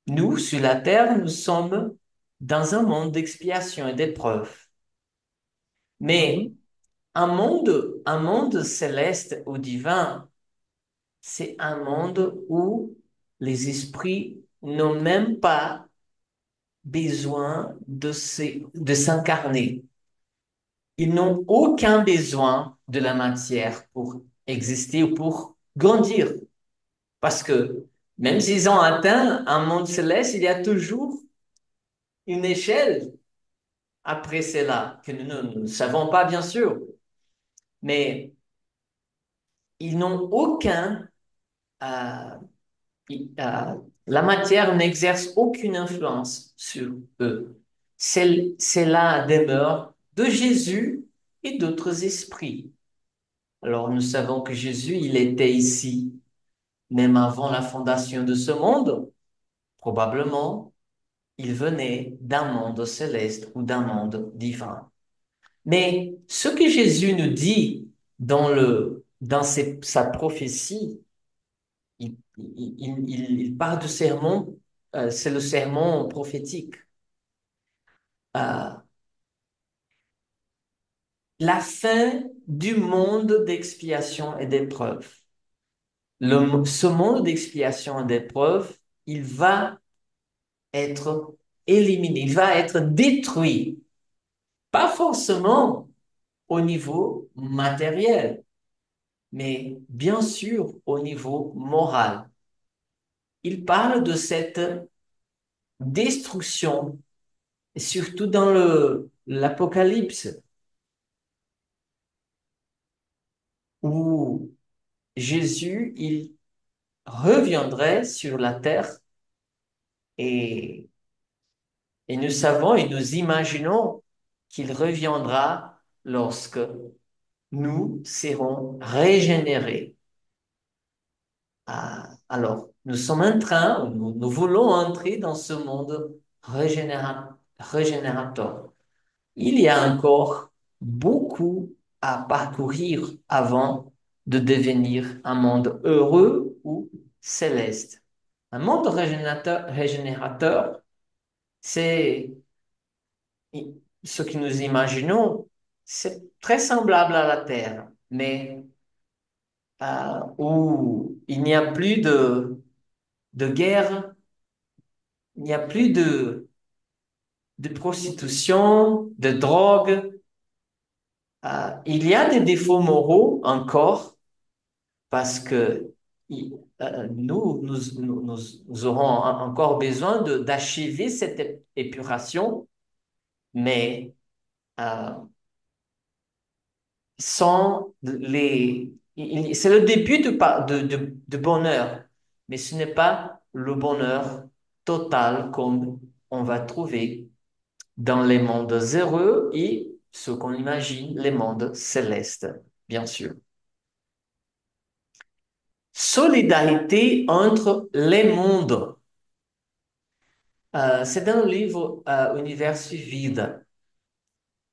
Nous, sur la terre, nous sommes dans un monde d'expiation et d'épreuve. Mais Mhm. un monde céleste ou divin, c'est un monde où les esprits n'ont même pas besoin de s'incarner. Ils n'ont aucun besoin de la matière pour exister ou pour grandir. Parce que même s'ils ont atteint un monde céleste, il y a toujours une échelle après cela que nous ne savons pas, bien sûr. Mais ils n'ont euh, la matière n'exerce aucune influence sur eux. C'est la demeure de Jésus et d'autres esprits. Alors nous savons que Jésus, il était ici, même avant la fondation de ce monde. Probablement, il venait d'un monde céleste ou d'un monde divin. Mais ce que Jésus nous dit dans sa prophétie, il parle de sermon, c'est le sermon prophétique. Euh, la fin du monde d'expiation et d'épreuve. Ce monde d'expiation et d'épreuve, il va être éliminé, il va être détruit. Pas forcément au niveau matériel, mais bien sûr au niveau moral. Il parle de cette destruction, et surtout dans l'Apocalypse, où Jésus, il reviendrait sur la terre et, et nous savons et nous imaginons qu'il reviendra lorsque nous serons régénérés. Alors, nous sommes en train, nous voulons entrer dans ce monde régénérateur. Il y a encore beaucoup à parcourir avant de devenir un monde heureux ou céleste. Un monde régénérateur, c'est ce que nous imaginons, c'est très semblable à la Terre, mais où il n'y a plus de guerre, il n'y a plus de prostitution, de drogue. Il y a des défauts moraux encore parce que nous aurons encore besoin d'achever cette épuration, mais euh, sans c'est le début de bonheur, mais ce n'est pas le bonheur total comme on va trouver dans les mondes heureux et ce qu'on imagine, les mondes célestes, bien sûr. Solidarité entre les mondes. C'est dans le livre Univers vide.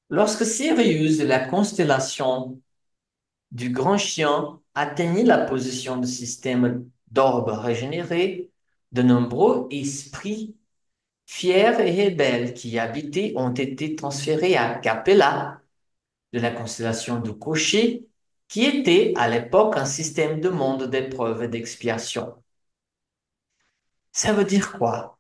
Lorsque Sirius de la constellation du Grand Chien atteignit la position de système d'orbes régénérés, de nombreux esprits fiers et rebelles qui y habitaient ont été transférés à Capella de la constellation du Cocher, qui était à l'époque un système de monde d'épreuves et d'expiation. Ça veut dire quoi?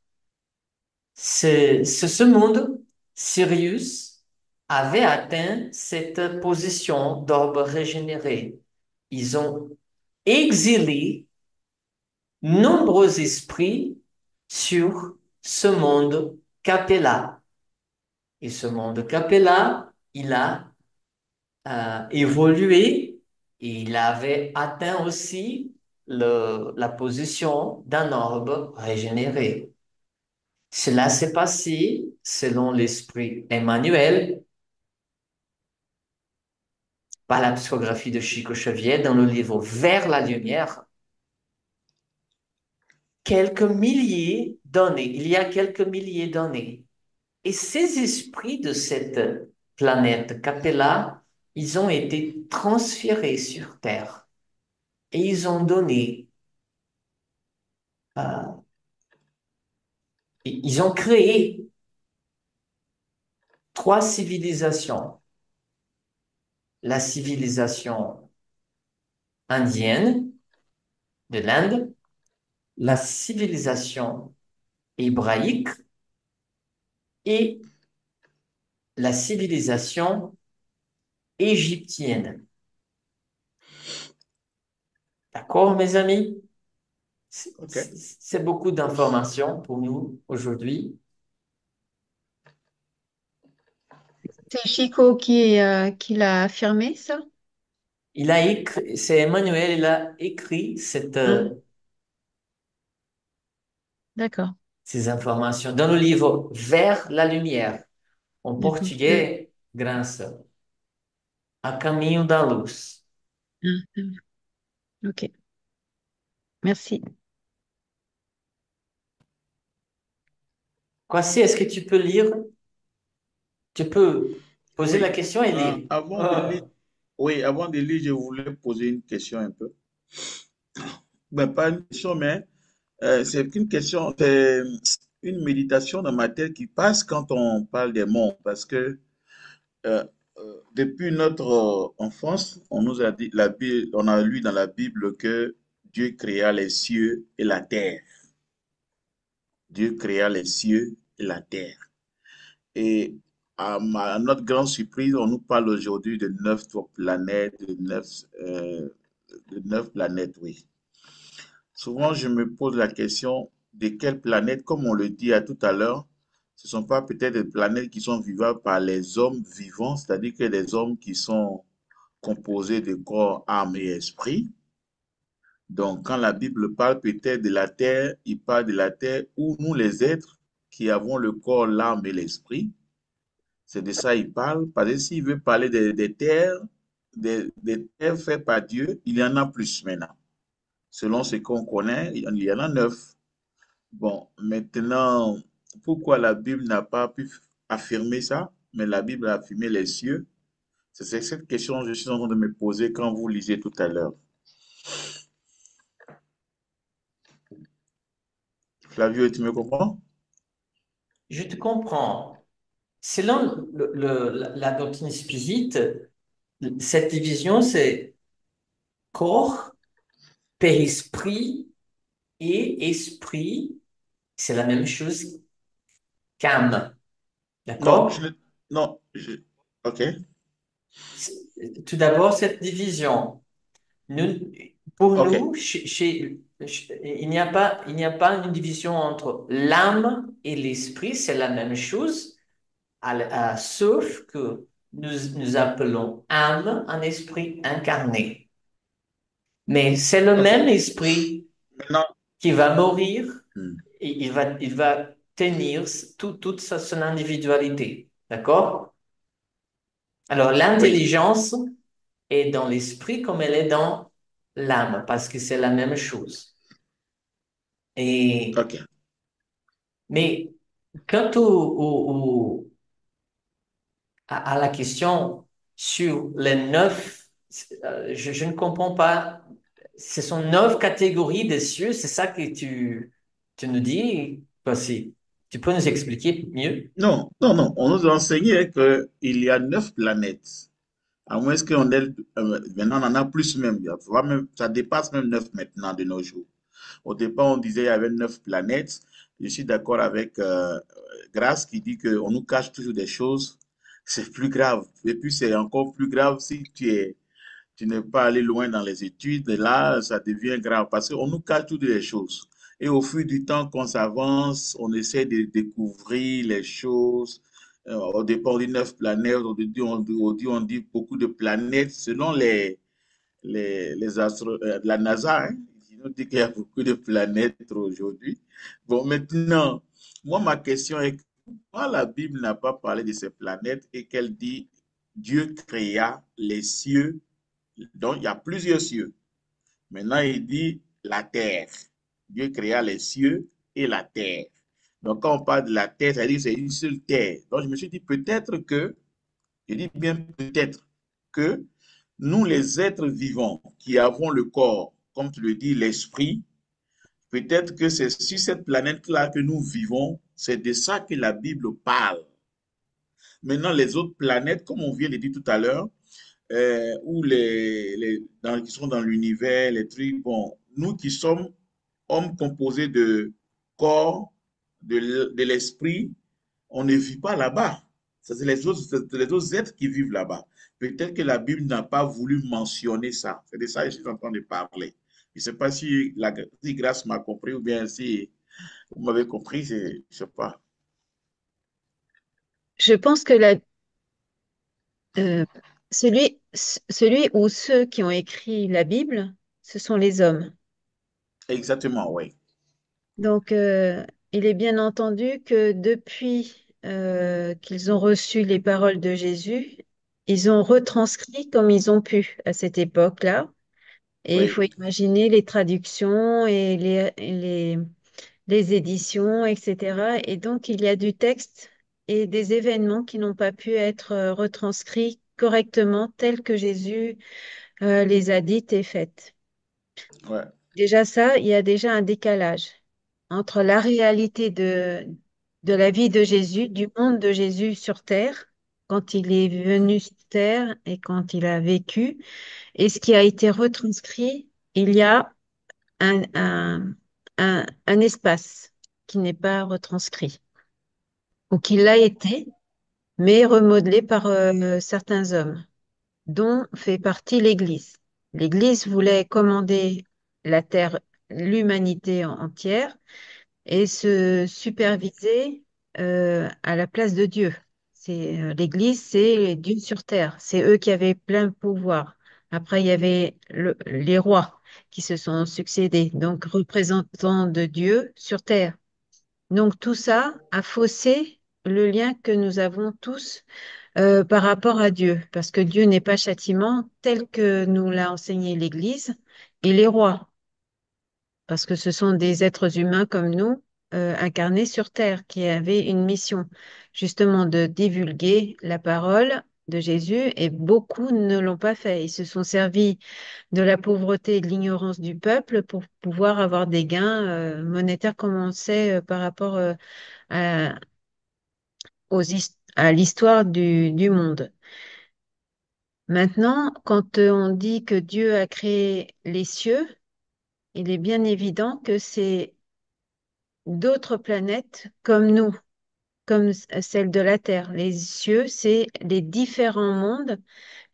Ce monde, Sirius, avait atteint cette position d'orbe régénéré. Ils ont exilé nombreux esprits sur ce monde Capella. Et ce monde Capella, il a évolué et il avait atteint aussi la position d'un orbe régénéré. Cela s'est passé selon l'esprit Emmanuel par la psychographie de Chico Xavier dans le livre Vers la lumière. Quelques milliers d'années, il y a quelques milliers d'années. Et ces esprits de cette planète Capella, ils ont été transférés sur Terre et ils ont donné, euh, ils ont créé trois civilisations. La civilisation indienne de l'Inde, la civilisation hébraïque et la civilisation égyptienne. D'accord, mes amis? OK. C'est beaucoup d'informations pour nous aujourd'hui. C'est Chico qui l'a affirmé, ça? Il a écrit, c'est Emmanuel, il a écrit Ah, d'accord, ces informations dans le livre Vers la lumière, en d'accord. portugais, Graça, A Caminho da Luz. Ah, ok, merci. Kwasi, est-ce que tu peux lire? Tu peux poser la Oui, question et lire. avant de lire, oui, avant de lire, je voulais poser une question un peu. Ben, pas une question, mais c'est une question, c'est une méditation dans ma tête qui passe quand on parle des mondes, parce que depuis notre enfance, on nous a dit, on a lu dans la Bible que Dieu créa les cieux et la terre. Dieu créa les cieux et la terre. Et à notre grande surprise, on nous parle aujourd'hui de neuf planètes, de neuf de 9 planètes, oui. Souvent, je me pose la question de quelles planètes, comme on le dit à tout à l'heure, ce ne sont pas peut-être des planètes qui sont vivables par les hommes vivants, c'est-à-dire que des hommes qui sont composés de corps, âme et esprit. Donc, quand la Bible parle peut-être de la terre, il parle de la terre où nous, les êtres qui avons le corps, l'âme et l'esprit, c'est de ça qu'il parle. Parce que s'il veut parler des terres, des terres faites par Dieu, il y en a plus maintenant. Selon ce qu'on connaît, il y en a 9. Bon, maintenant, pourquoi la Bible n'a pas pu affirmer ça, mais la Bible a affirmé les cieux? C'est cette question que je suis en train de me poser quand vous lisez tout à l'heure. Flavio, tu me comprends? Je te comprends. Selon la doctrine spizite, cette division, c'est corps, périsprit et esprit. C'est la même chose qu'âme. Non, D'accord? non, ok, Tout d'abord, cette division. Nous, pour ok, nous, il n'y a pas une division entre l'âme et l'esprit, c'est la même chose, sauf que nous appelons âme un esprit incarné. Mais c'est le ok. même esprit Maintenant, qui va mourir hmm, et il va tenir toute son individualité. D'accord? Alors, oui, l'intelligence est dans l'esprit comme elle est dans l'âme, parce que c'est la même chose. Et, ok. mais quant à la question sur les 9, je ne comprends pas. Ce sont 9 catégories de cieux, c'est ça que tu nous dis? Voici. Tu peux nous expliquer mieux? Non, non, non, on nous a enseigné qu'il y a 9 planètes. À moins qu'on ait, maintenant on en a plus même, ça dépasse même 9 maintenant de nos jours. Au départ, on disait qu'il y avait 9 planètes. Je suis d'accord avec Grace qui dit qu'on nous cache toujours des choses. C'est plus grave. Et puis, c'est encore plus grave si tu n'es pas allé loin dans les études. Et là, ça devient grave parce qu'on nous cache toutes les choses. Et au fil du temps qu'on s'avance, on essaie de découvrir les choses. Au départ, on dit 9 planètes. On dit beaucoup de planètes selon les astres, la NASA, hein, ils nous dit qu'il y a beaucoup de planètes aujourd'hui. Bon, maintenant, moi, ma question est, pourquoi la Bible n'a pas parlé de ces planètes et qu'elle dit Dieu créa les cieux, donc il y a plusieurs cieux. Maintenant, il dit la terre. Dieu créa les cieux et la terre. Donc, quand on parle de la terre, ça veut dire que c'est une seule terre. Donc, je me suis dit peut-être que, je dis bien peut-être que nous, les êtres vivants qui avons le corps, comme tu le dis, l'esprit, peut-être que c'est sur cette planète-là que nous vivons, c'est de ça que la Bible parle. Maintenant, les autres planètes, comme on vient de dire tout à l'heure, ou qui sont dans l'univers, les trucs, bon, nous qui sommes hommes composés de corps, de l'esprit, on ne vit pas là-bas. C'est les autres êtres qui vivent là-bas. Peut-être que la Bible n'a pas voulu mentionner ça. C'est de ça que je suis en train de parler. Je ne sais pas si Grâce m'a compris ou bien si vous m'avez compris, je ne sais pas. Je pense que euh, celui ou ceux qui ont écrit la Bible, ce sont les hommes. Exactement, oui. Donc, il est bien entendu que depuis qu'ils ont reçu les paroles de Jésus, ils ont retranscrit comme ils ont pu à cette époque-là. Et il faut Oui, imaginer les traductions et les éditions, etc. Et donc, il y a du texte et des événements qui n'ont pas pu être retranscrits correctement tels que Jésus les a dites et faites. ouais, Déjà ça, il y a déjà un décalage entre la réalité de la vie de Jésus, du monde de Jésus sur terre, quand il est venu sur terre et quand il a vécu, et ce qui a été retranscrit, il y a un, un, un espace qui n'est pas retranscrit, ou qui l'a été, mais remodelé par certains hommes, dont fait partie l'Église. L'Église voulait commander la terre, l'humanité entière et se superviser à la place de Dieu. L'Église, c'est Dieu sur terre. C'est eux qui avaient plein pouvoir. Après, il y avait les rois qui se sont succédés, donc représentants de Dieu sur terre. Donc tout ça a faussé le lien que nous avons tous par rapport à Dieu, parce que Dieu n'est pas châtiment tel que nous l'a enseigné l'Église et les rois, parce que ce sont des êtres humains comme nous, incarnés sur terre, qui avaient une mission, justement, de divulguer la parole de Jésus, et beaucoup ne l'ont pas fait. Ils se sont servis de la pauvreté et de l'ignorance du peuple pour pouvoir avoir des gains monétaires, comme on sait, par rapport à, à l'histoire du monde. Maintenant, quand on dit que Dieu a créé les cieux, il est bien évident que c'est d'autres planètes comme nous, comme celle de la Terre. Les cieux, c'est les différents mondes,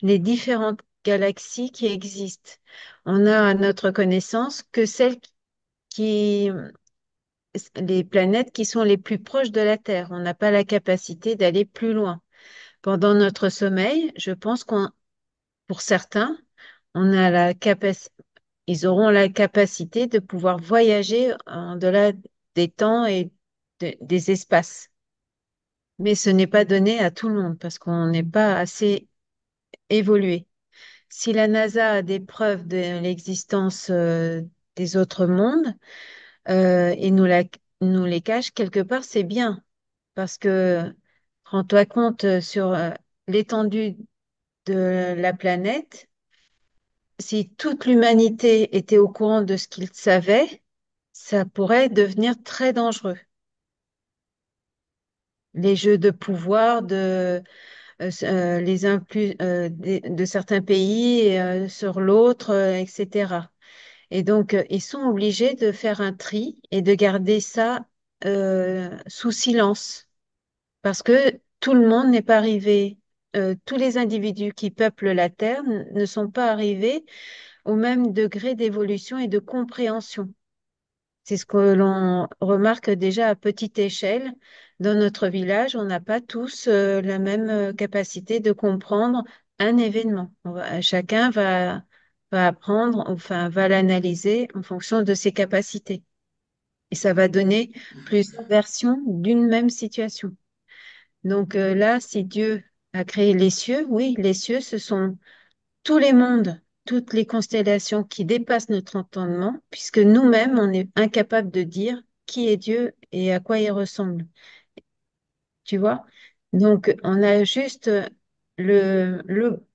les différentes galaxies qui existent. On a à notre connaissance que celles qui, les planètes qui sont les plus proches de la Terre. On n'a pas la capacité d'aller plus loin. Pendant notre sommeil, je pense pour certains, on a la capacité, ils auront la capacité de pouvoir voyager en-delà des temps et des espaces. Mais ce n'est pas donné à tout le monde parce qu'on n'est pas assez évolué. Si la NASA a des preuves de l'existence des autres mondes et nous les cache quelque part, c'est bien parce que rends-toi compte sur l'étendue de la planète. Si toute l'humanité était au courant de ce qu'il savait, ça pourrait devenir très dangereux. Les jeux de pouvoir les influx de certains pays sur l'autre, etc. Et donc, ils sont obligés de faire un tri et de garder ça sous silence parce que tout le monde n'est pas arrivé, tous les individus qui peuplent la Terre ne sont pas arrivés au même degré d'évolution et de compréhension. C'est ce que l'on remarque déjà à petite échelle. Dans notre village, on n'a pas tous la même capacité de comprendre un événement. Chacun va apprendre, enfin, va l'analyser en fonction de ses capacités. Et ça va donner plusieurs versions d'une même situation. Donc là, si Dieu a créé les cieux, oui, les cieux, ce sont tous les mondes, toutes les constellations qui dépassent notre entendement, puisque nous-mêmes, on est incapable de dire qui est Dieu et à quoi il ressemble. Tu vois? Donc, on a juste le, le,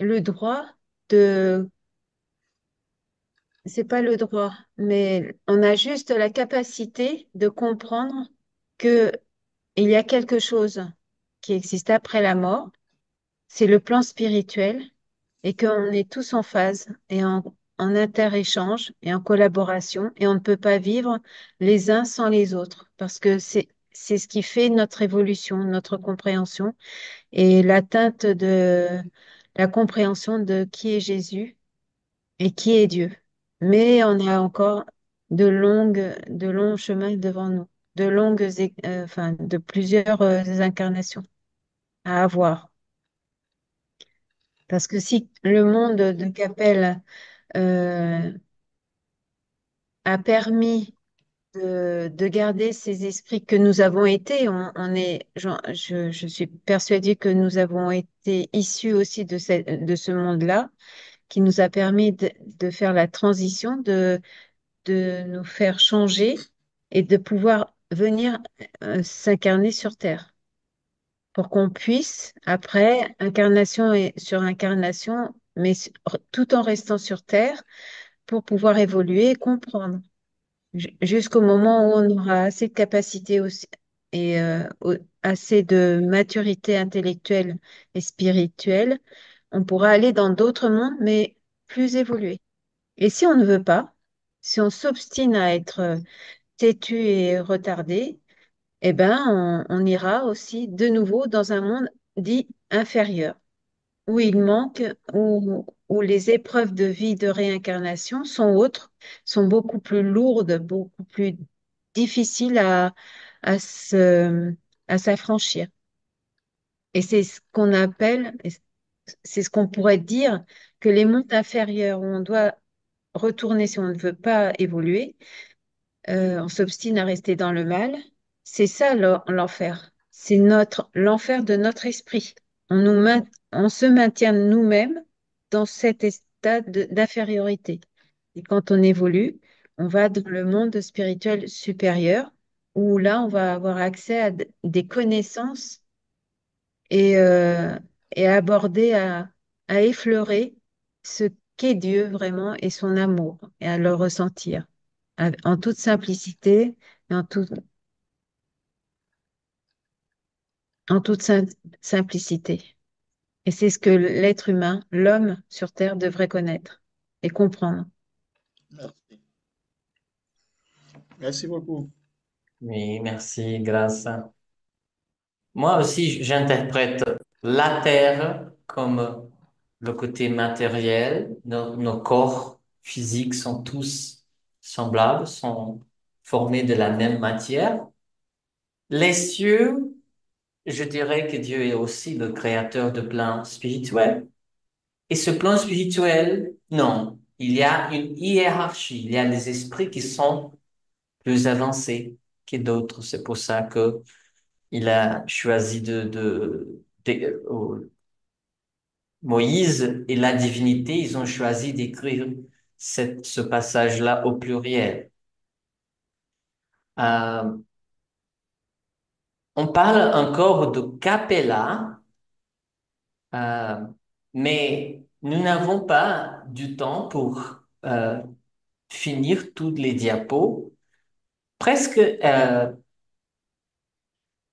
le droit de, c'est pas le droit, mais on a juste la capacité de comprendre que il y a quelque chose qui existe après la mort. C'est le plan spirituel et qu'on est tous en phase et en inter-échange et en collaboration et on ne peut pas vivre les uns sans les autres parce que c'est ce qui fait notre évolution, notre compréhension et l'atteinte de la compréhension de qui est Jésus et qui est Dieu. Mais on a encore de longs chemins devant nous, enfin, de plusieurs incarnations à avoir. Parce que si le monde de Capelle euh, a permis de garder ces esprits que nous avons été, je suis persuadée que nous avons été issus aussi de ce monde-là, qui nous a permis de faire la transition, de nous faire changer et de pouvoir venir s'incarner sur Terre. Pour qu'on puisse, après, incarnation et sur incarnation, mais tout en restant sur Terre, pour pouvoir évoluer et comprendre, jusqu'au moment où on aura assez de capacité aussi, et assez de maturité intellectuelle et spirituelle, on pourra aller dans d'autres mondes, mais plus évolués. Et si on ne veut pas, si on s'obstine à être têtu et retardé, eh ben, on ira aussi de nouveau dans un monde dit inférieur, où il manque, où où les épreuves de vie, de réincarnation sont autres, sont beaucoup plus lourdes, beaucoup plus difficiles à à s'affranchir. Et c'est ce qu'on appelle, c'est ce qu'on pourrait dire que les mondes inférieurs où on doit retourner si on ne veut pas évoluer, on s'obstine à rester dans le mal, c'est ça l'enfer. C'est l'enfer de notre esprit. On se maintient nous-mêmes dans cet état d'infériorité. Et quand on évolue, on va dans le monde spirituel supérieur, où là, on va avoir accès à des connaissances et, euh, et à effleurer ce qu'est Dieu vraiment et son amour, et à le ressentir en toute simplicité et en toute simplicité. Et c'est ce que l'être humain, l'homme sur Terre devrait connaître et comprendre. Merci. Merci beaucoup. Oui, merci, grâce. Moi aussi, j'interprète la Terre comme le côté matériel. Nos corps physiques sont tous semblables, sont formés de la même matière. Les cieux, je dirais que Dieu est aussi le créateur de plans spirituels. Et ce plan spirituel, non, il y a une hiérarchie. Il y a des esprits qui sont plus avancés que d'autres. C'est pour ça que il a choisi Moïse et la divinité, ils ont choisi d'écrire ce passage-là au pluriel. Euh, on parle encore de capella, euh, mais nous n'avons pas du temps pour finir toutes les diapos. Presque,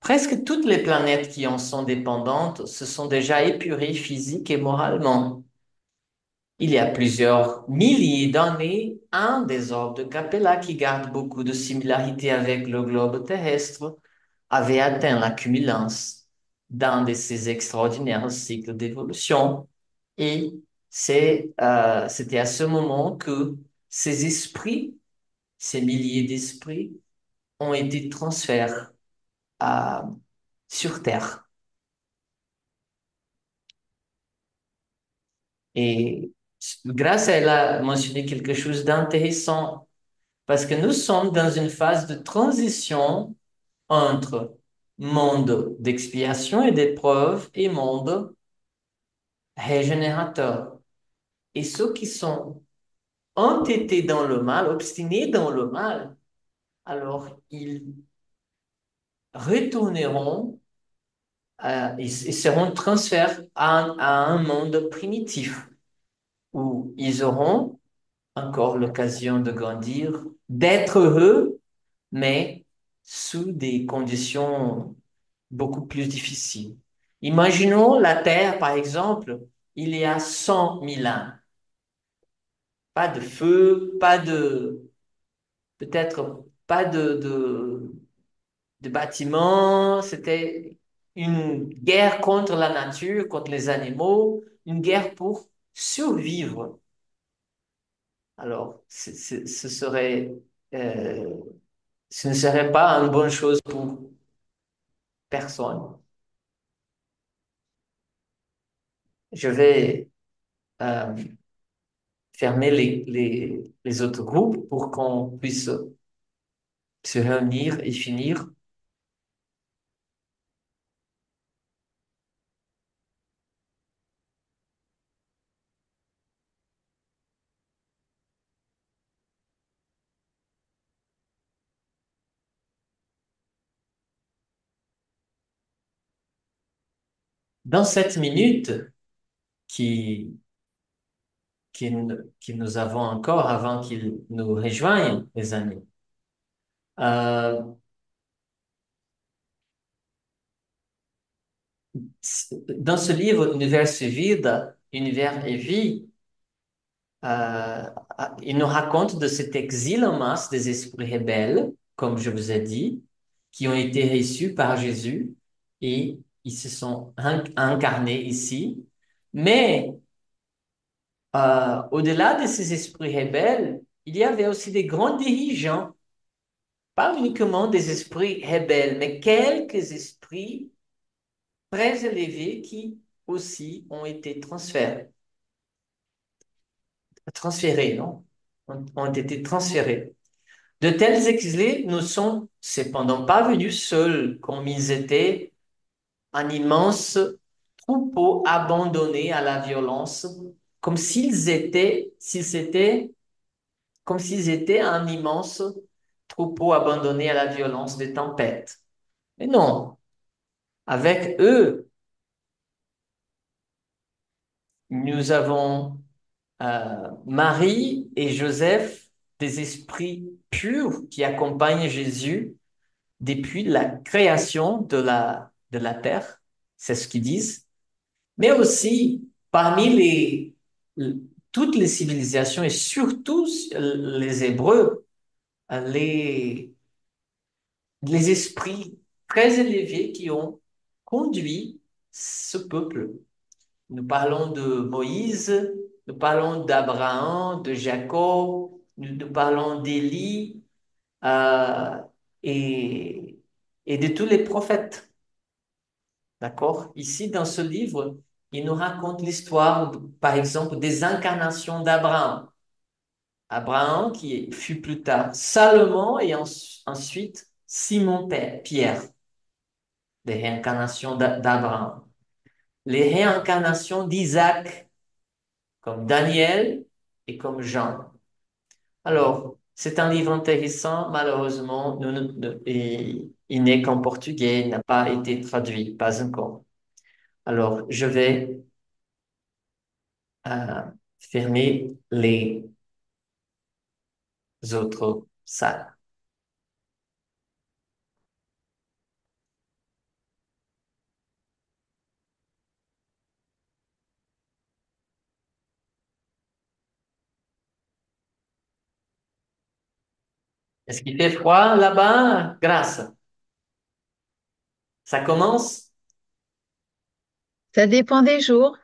presque toutes les planètes qui en sont dépendantes se sont déjà épurées physique et moralement. Il y a plusieurs milliers d'années, un des orbes de Capella qui garde beaucoup de similarités avec le globe terrestre avait atteint la cumulance dans de ces extraordinaires cycles d'évolution. Et c'était à ce moment que ces esprits, ces milliers d'esprits, ont été transférés à- sur Terre. Et grâce à elle a mentionné quelque chose d'intéressant parce que nous sommes dans une phase de transition entre monde d'expiation et d'épreuve et monde régénérateur. Et ceux qui sont entêtés dans le mal, obstinés dans le mal, alors ils retourneront, ils seront transférés à un monde primitif où ils auront encore l'occasion de grandir, d'être heureux, mais sous des conditions beaucoup plus difficiles. Imaginons la Terre, par exemple, il y a 100 000 ans. Pas de feu, peut-être pas de bâtiments. C'était une guerre contre la nature, contre les animaux, une guerre pour survivre. Alors, euh, ce ne serait pas une bonne chose pour personne. Je vais euh, fermer les autres groupes pour qu'on puisse se réunir et finir. Dans cette minute qui, qui nous avons encore avant qu'ils nous rejoignent, les amis, euh, dans ce livre, Univers et Vida, Univers et Vie, euh, il nous raconte de cet exil en masse des esprits rebelles, comme je vous ai dit, qui ont été reçus par Jésus et ils se sont incarnés ici. Mais au-delà de ces esprits rebelles, il y avait aussi des grands dirigeants, pas uniquement des esprits rebelles, mais quelques esprits très élevés qui aussi ont été transférés, non? Ont été transférés. De tels exilés ne sont cependant pas venus seuls, comme ils étaient un immense troupeau abandonné à la violence, comme comme s'ils étaient un immense troupeau abandonné à la violence des tempêtes. Mais non, avec eux, nous avons Marie et Joseph, des esprits purs qui accompagnent Jésus depuis la création de la terre, c'est ce qu'ils disent, mais aussi parmi toutes les civilisations et surtout les Hébreux, les, les esprits très élevés qui ont conduit ce peuple. Nous parlons de Moïse, nous parlons d'Abraham, de Jacob, nous parlons d'Élie euh, et, et de tous les prophètes. D'accord? Ici, dans ce livre, il nous raconte l'histoire, par exemple, des incarnations d'Abraham. Abraham qui fut plus tard Salomon et ensuite Pierre, des réincarnations d'Abraham. Les réincarnations d'Isaac, comme Daniel et comme Jean. Alors, c'est un livre intéressant, malheureusement, il n'est qu'en portugais, il n'a pas été traduit, pas encore. Alors, je vais fermer les autres salles. Est-ce qu'il fait froid là-bas? Grâce. Ça commence? Ça dépend des jours.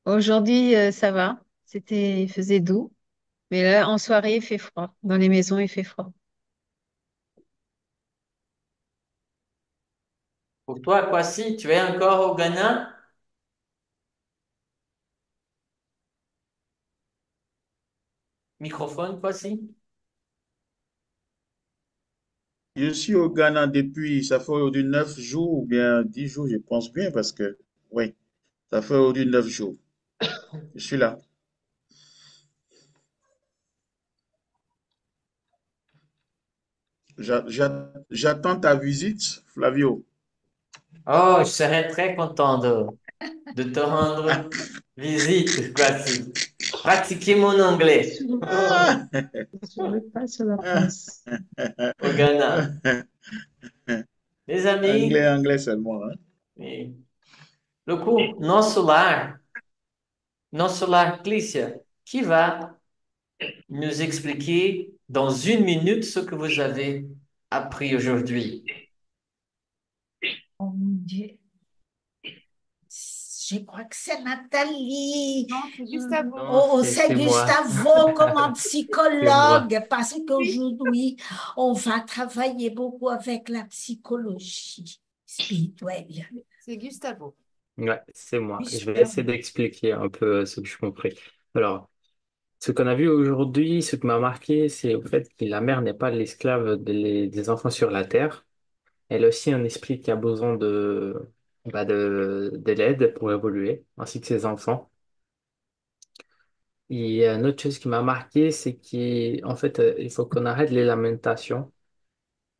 Aujourd'hui, ça va. Il faisait doux. Mais là, en soirée, il fait froid. Dans les maisons, il fait froid. Pour toi, Kwasi, tu es encore au Ghana? Microphone, Kwasi? Je suis au Ghana depuis, ça fait aujourd'hui 9 jours ou bien 10 jours, je pense bien, parce que, oui, ça fait aujourd'hui 9 jours. Je suis là. J'attends ta visite, Flavio. Oh, je serais très content de te rendre visite, Kwasi. Pratiquer mon anglais Ah, Je ne veux pas sur la ah, place. au Ghana. Les anglais, amis, anglais seulement, hein. eh, nosso lar, Clícia, qui va nous expliquer dans une minute ce que vous avez appris aujourd'hui. Oh mon Dieu. Je crois que c'est Nathalie. Non, c'est Gustavo. Non, Oh, c'est c'est moi. Gustavo comme un C'est moi. psychologue, parce qu'aujourd'hui, on va travailler beaucoup avec la psychologie spirituelle. C'est Gustavo. Ouais, c'est moi. Je vais essayer Gustavo. d'expliquer un peu ce que je compris. Alors, ce qu'on a vu aujourd'hui, ce qui m'a marqué, c'est au fait que la mère n'est pas l'esclave des enfants sur la terre. Elle a aussi un esprit qui a besoin de l'aide pour évoluer, ainsi que ses enfants. Et une autre chose qui m'a marqué, c'est qu'en fait, il faut qu'on arrête les lamentations.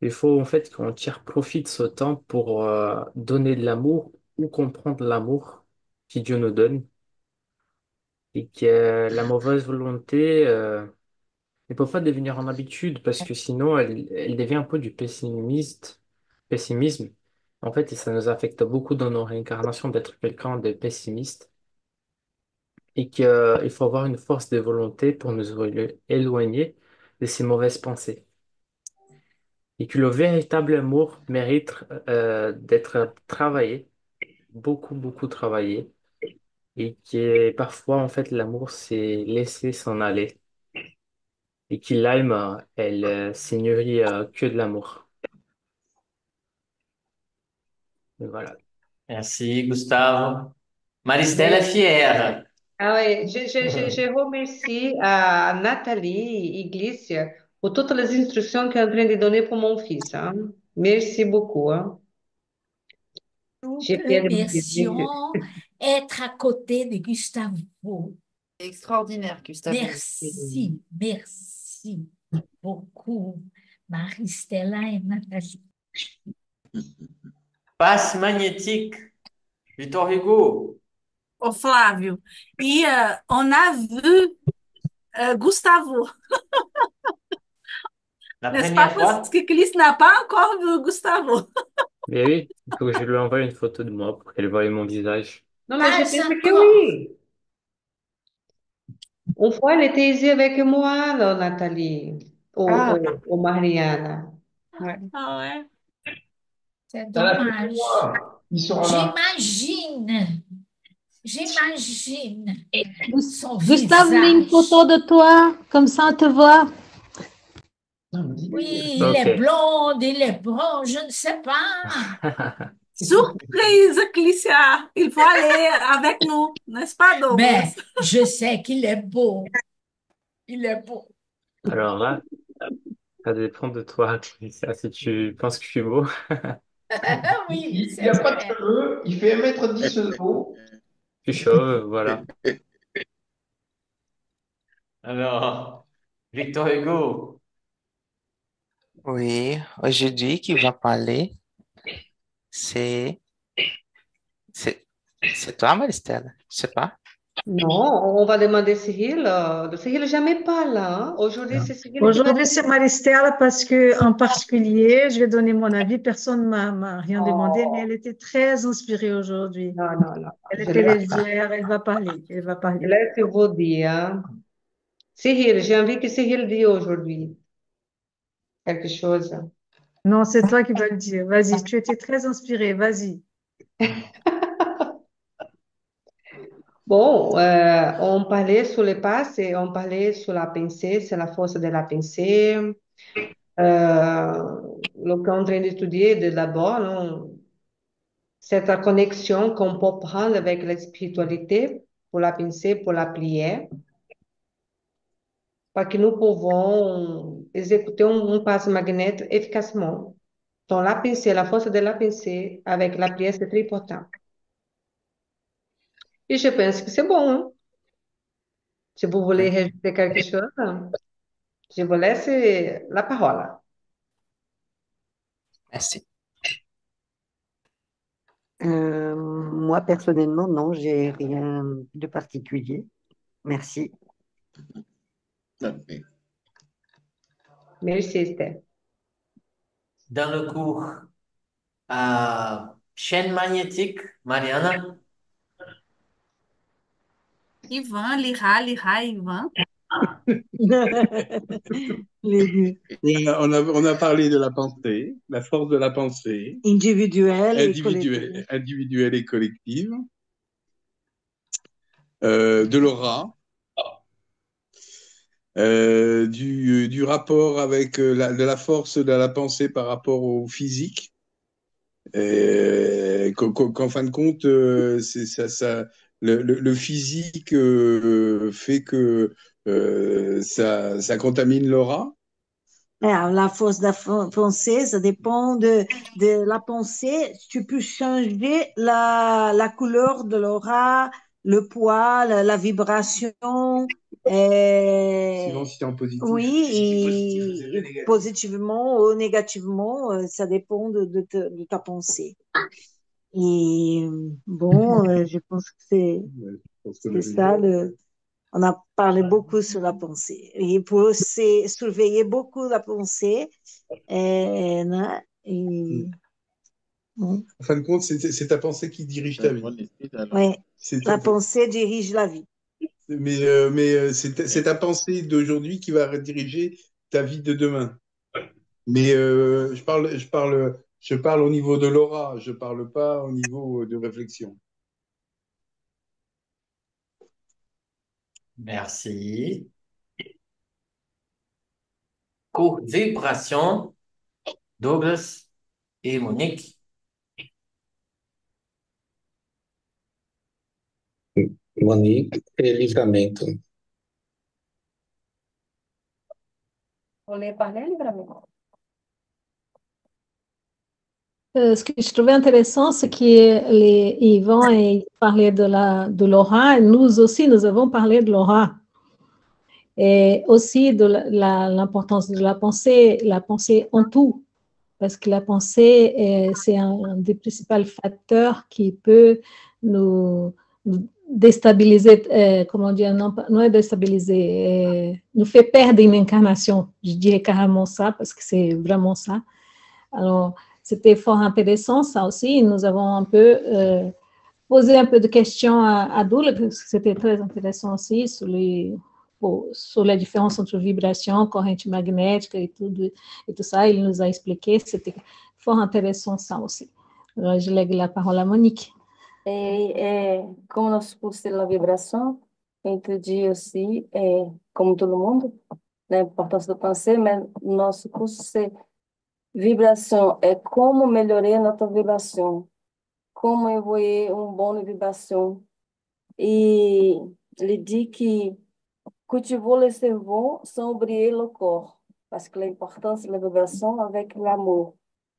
Il faut en fait qu'on tire profit de ce temps pour donner de l'amour ou comprendre l'amour que Dieu nous donne. Et que la mauvaise volonté ne peut pas devenir en habitude parce que sinon elle devient un peu du pessimisme. En fait, et ça nous affecte beaucoup dans nos réincarnations d'être quelqu'un de pessimiste et qu'il faut avoir une force de volonté pour nous éloigner de ces mauvaises pensées. Et que le véritable amour mérite d'être travaillé, beaucoup, beaucoup travaillé, et qui est parfois, en fait, l'amour, c'est laisser s'en aller. Et qui l'aime, elle s'est nourrie que de l'amour. Et voilà. Merci, Gustavo. Maristelle est Mais, fière. ah ouais, je remercie à Nathalie Iglesia pour toutes les instructions qu'elle est en train de donner pour mon fils, hein. Merci beaucoup, hein. Nous J'ai te perdu mon fils, monsieur. remercions être à côté de Gustavo. Extraordinaire, Gustavo. Merci, merci beaucoup, Maristela et Nathalie. Passe magnétique. Victor Hugo. Ô Flávio, on a vu Gustavo, La n'est-ce pas? première Parce fois, que Chris n'a pas encore vu Gustavo. Mais oui, il faut que je lui envoie une photo de moi pour qu'elle voie mon visage. Non, mais je Pas pense que encore. oui. Une fois, elle était ici avec moi, là, Nathalie, Ah, au Mariana. ouais. Ah ouais. C'est Dans la dommage. mémoire, ils sont là. J'imagine son Gustave, mets une photo visage. de toi, comme ça on te voit. Non, mais dis-lui. Oui, il est Ok. blond, il est brun, je ne sais pas. Surprise, Clécia. Il faut aller avec nous, n'est-ce pas, Mais Douglas? je sais qu'il est beau. Il est beau. Alors là, ça dépend de toi, Christian, si tu penses que je suis beau. Oui, Il c'est n'a pas de vrai. cheveux, il fait 1,10 m de haut. Je suis chaud, voilà. alors, Victor Hugo. Oui, aujourd'hui qui va parler, c'est c'est c'est toi, Maristela. Je sais pas. Non, on va demander Cyril. Cyril jamais parle, hein. Aujourd'hui, c'est Cyril qui va Aujourd'hui, dire. c'est Maristella parce que, en particulier, je vais donner mon avis. Personne ne m'a rien demandé, mais Oh, elle était très inspirée aujourd'hui. non, non, non. Elle Je était laisse, légère, elle va parler, elle va je parler. laisse vous dire, hein. Cyril, j'ai envie que Cyril dise aujourd'hui quelque chose. Non, c'est toi qui vas le dire. Vas-y, tu étais très inspirée, vas-y. Bon, on parlait sur le passé, on parlait sur la pensée, c'est la force de la pensée. Le qu'on est en train d'étudier d'abord, non, cette connexion qu'on peut prendre avec la spiritualité pour la pensée, pour la prière, para que nous pouvons exécuter un passe magnétique efficacement. Donc, la pensée, la force de la pensée avec la prière, c'est très important. Et je pense que c'est bon, hein. Si vous voulez rajouter quelque chose, je vous laisse la parole. Merci. Moi, personnellement, non, j'ai rien de particulier. Merci. Ok. Merci, Esther. Dans le cours chaîne magnétique, Mariana. Ivan, Lira, Ivan. Les deux. On a parlé de la pensée, la force de la pensée, Individuel et collectif. individuelle et collective, de l'aura, du rapport avec de la force de la pensée par rapport au physique. Qu'en fin de compte, le physique fait que ça contamine l'aura. La force de la pensée, ça dépend de la pensée. Tu peux changer la couleur de l'aura, le poids, la vibration. Suivant si t'es en positif. Oui, Positif, et négatif. positivement ou négativement, ça dépend de ta pensée. Et bon, je pense que Ouais, je pense que c'est ça on a parlé beaucoup sur la pensée. Il faut surveiller beaucoup la pensée. Non, En fin de compte, c'est ta pensée qui dirige ta vie. oui, C'est la pensée dirige la vie. Mais c'est ta pensée d'aujourd'hui qui va diriger ta vie de demain. Mais je parle au niveau de l'aura, je parle pas au niveau de réflexion. Merci. Co-vibration, Douglas et Monique. Monique et livramento. Voulez parler librement? Ce que je trouvais intéressant, c'est qu'Yvan parlait de l'aura. Nous aussi, nous avons parlé de l'aura. Et aussi de l'importance de la pensée en tout. Parce que la pensée, c'est un des principaux facteurs qui peut nous déstabiliser, comment dire, non est déstabiliser, nous fait perdre une incarnation. Je dirais carrément ça, parce que c'est vraiment ça. Alors, c'était fort intéressant, ça aussi. Nous avons un peu posé un peu de questions à Doula, parce que c'était très intéressant aussi sur la différence entre vibration, corrente magnétique et tout ça. Il nous a expliqué, c'était fort intéressant ça aussi. Alors, je lègue la parole à Monique. Como nosso curso é na vibração, entendi aussi, como todo mundo, a importância do pensar, mas nosso curso é vibração, é como melhorar nossa vibração, como evoluir bonne vibration. Et il dit que cultivons le cerveau sans oublier le corps, parce que l'importance de la vibration avec l'amour.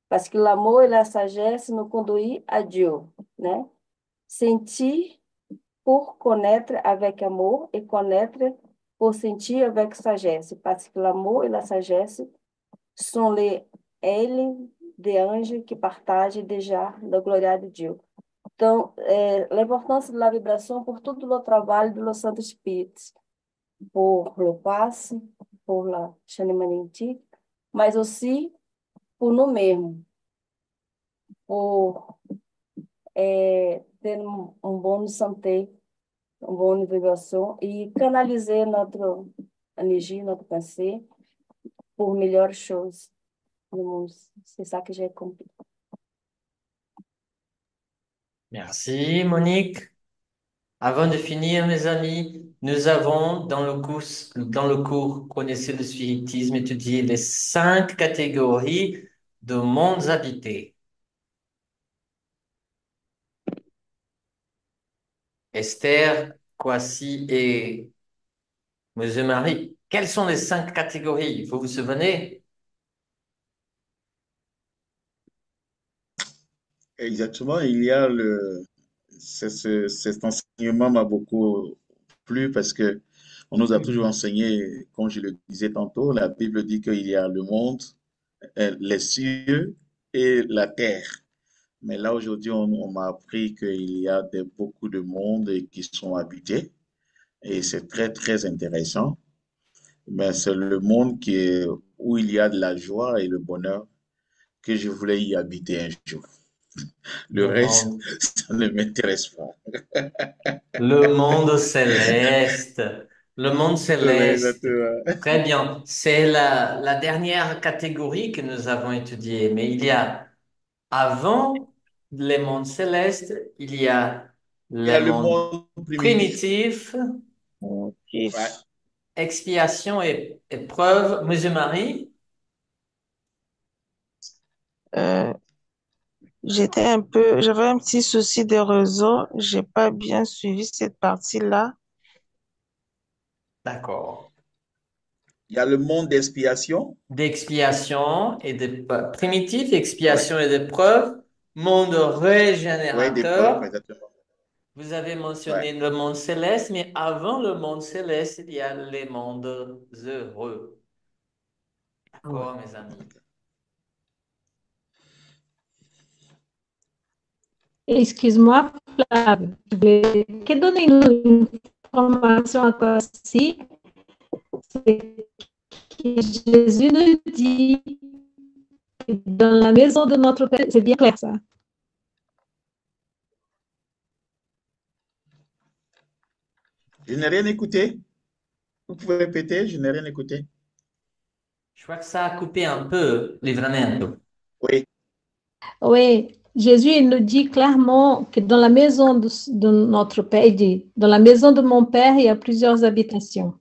Parce que l'amour et la sagesse nous conduisent à Dieu, né? Sentir pour connaître avec amour et connaître pour sentir avec sagesse, parce que l'amour et la sagesse sont les ailes des anges qui partagent déjà la gloire de Dieu. Então, a importância da vibração por todo o trabalho dos Santos Espíritos, por o passe, por a Xanimanenti, mas aussi por nós mesmo, por ter bom santé, boa vibração e canalizar nossa energia, nosso pensamento por melhores choses no mundo. C'est ça que j'ai compris. Merci, Monique. Avant de finir, mes amis, nous avons dans le cours Connaissez le spiritisme étudié les 5 catégories de mondes habités. Esther, Kwasi et Monsieur Marie, quelles sont les 5 catégories? Vous vous souvenez? Exactement, il y a cet enseignement m'a beaucoup plu parce que on nous a toujours enseigné, comme je le disais tantôt, la Bible dit qu'il y a le monde, les cieux et la terre. Mais là, aujourd'hui, on m'a appris qu'il y a beaucoup de mondes qui sont habités et c'est très, très intéressant. Mais c'est le monde où il y a de la joie et le bonheur que je voulais y habiter un jour. Le reste, ça ne m'intéresse pas. Le monde céleste. Le monde céleste. Exactement. Très bien. C'est la dernière catégorie que nous avons étudiée. Mais il y a, avant les mondes célestes, il y a Il y le a le monde monde primitif, Ouais. expiation et épreuve. Monsieur Marie, Euh, j'avais un petit souci de réseau. J'ai pas bien suivi cette partie-là. d'accord. Il y a le monde d'expiation. D'expiation et de primitif, expiation et d'épreuve, monde Oui, d'épreuve, régénérateur. exactement. Vous avez mentionné Ouais. le monde céleste, mais avant le monde céleste, il y a les mondes heureux. D'accord, mes amis. Excuse-moi, Flavie, je voulais donner une information encore ici. C'est que Jésus nous dit que dans la maison de notre Père, c'est bien clair ça. Je n'ai rien écouté. Vous pouvez répéter, je n'ai rien écouté. Je crois que ça a coupé un peu, livramento. Oui. Oui, Jésus il nous dit clairement que dans la maison de notre Père, il dit, dans la maison de mon Père, il y a plusieurs habitations.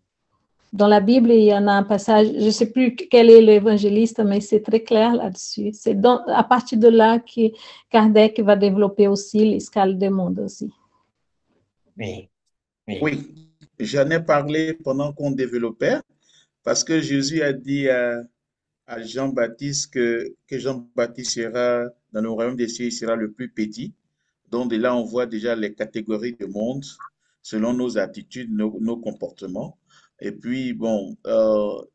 Dans la Bible, il y en a un passage, je ne sais plus quel est l'évangéliste, mais c'est très clair là-dessus. C'est à partir de là que Kardec va développer aussi l'escale des mondes aussi. Oui, oui. Oui, j'en ai parlé pendant qu'on développait, parce que Jésus a dit à Jean-Baptiste que Jean-Baptiste sera, dans le royaume des cieux, il sera le plus petit. Donc de là, on voit déjà les catégories de monde selon nos attitudes, nos comportements. Et puis, bon,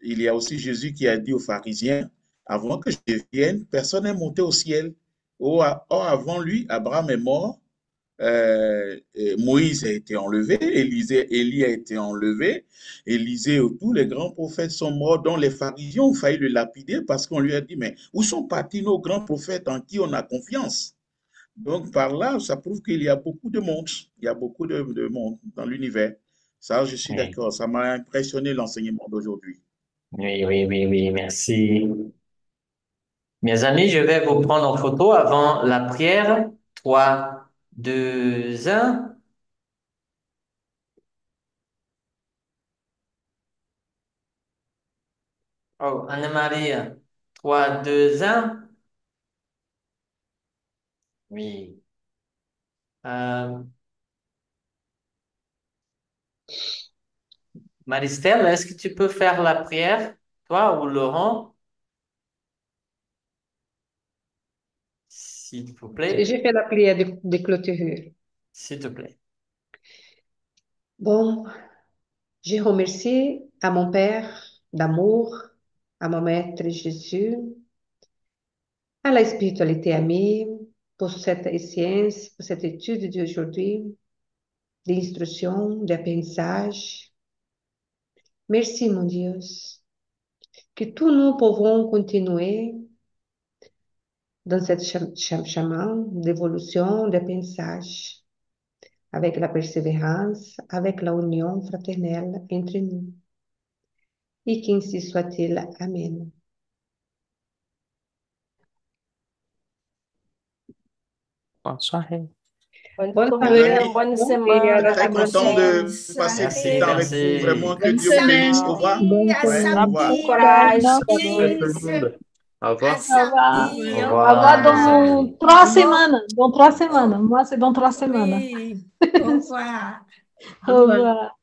il y a aussi Jésus qui a dit aux pharisiens, avant que je vienne, personne n'est monté au ciel. Or, avant lui, Abraham est mort, Moïse a été enlevé, Élie a été enlevé, Élisée, tous les grands prophètes sont morts, dont les pharisiens ont failli le lapider parce qu'on lui a dit, mais où sont partis nos grands prophètes en qui on a confiance? Donc, par là, ça prouve qu'il y a beaucoup de monde. Il y a beaucoup de monde dans l'univers. Ça, je suis Oui, d'accord. Ça m'a impressionné l'enseignement d'aujourd'hui. oui, merci. Mes amis, je vais vous prendre en photo avant la prière. 3, 2, 1. Oh, Anne-Marie, 3, 2, 1. Oui. Marie-Stelle, est-ce que tu peux faire la prière, toi ou Laurent, s'il vous plaît? J'ai fait la prière de clôture. S'il te plaît. Bon, je remercie à mon Père d'amour, à mon Maître Jésus, à la spiritualité amie, pour cette science, pour cette étude d'aujourd'hui, d'instruction, d'apprentissage. Merci, mon Dieu, que tous nous pouvons continuer dans cette chemin d'évolution, d'apprentissage, avec la persévérance, avec la union fraternelle entre nous. Et qu'ainsi soit-il. Amen. Bonne soirée. Bonne Bonne Mes soirée, amis, bonne et à semaine. la très content de prochaine. passer du Merci, temps avec vous. merci. Vraiment, que Bonne Dieu vous bénisse. semaine. Au revoir. Bonne À Ouais, au semaine. revoir. Bon samedi. courage. Merci. Tout le monde. Au À revoir. Au revoir. samedi. Au Au revoir, revoir mes dans amis. 3 semaines. Dans 3 Oh, semaines. Moi, c'est dans 3 semaines. oui. Au revoir. Au revoir.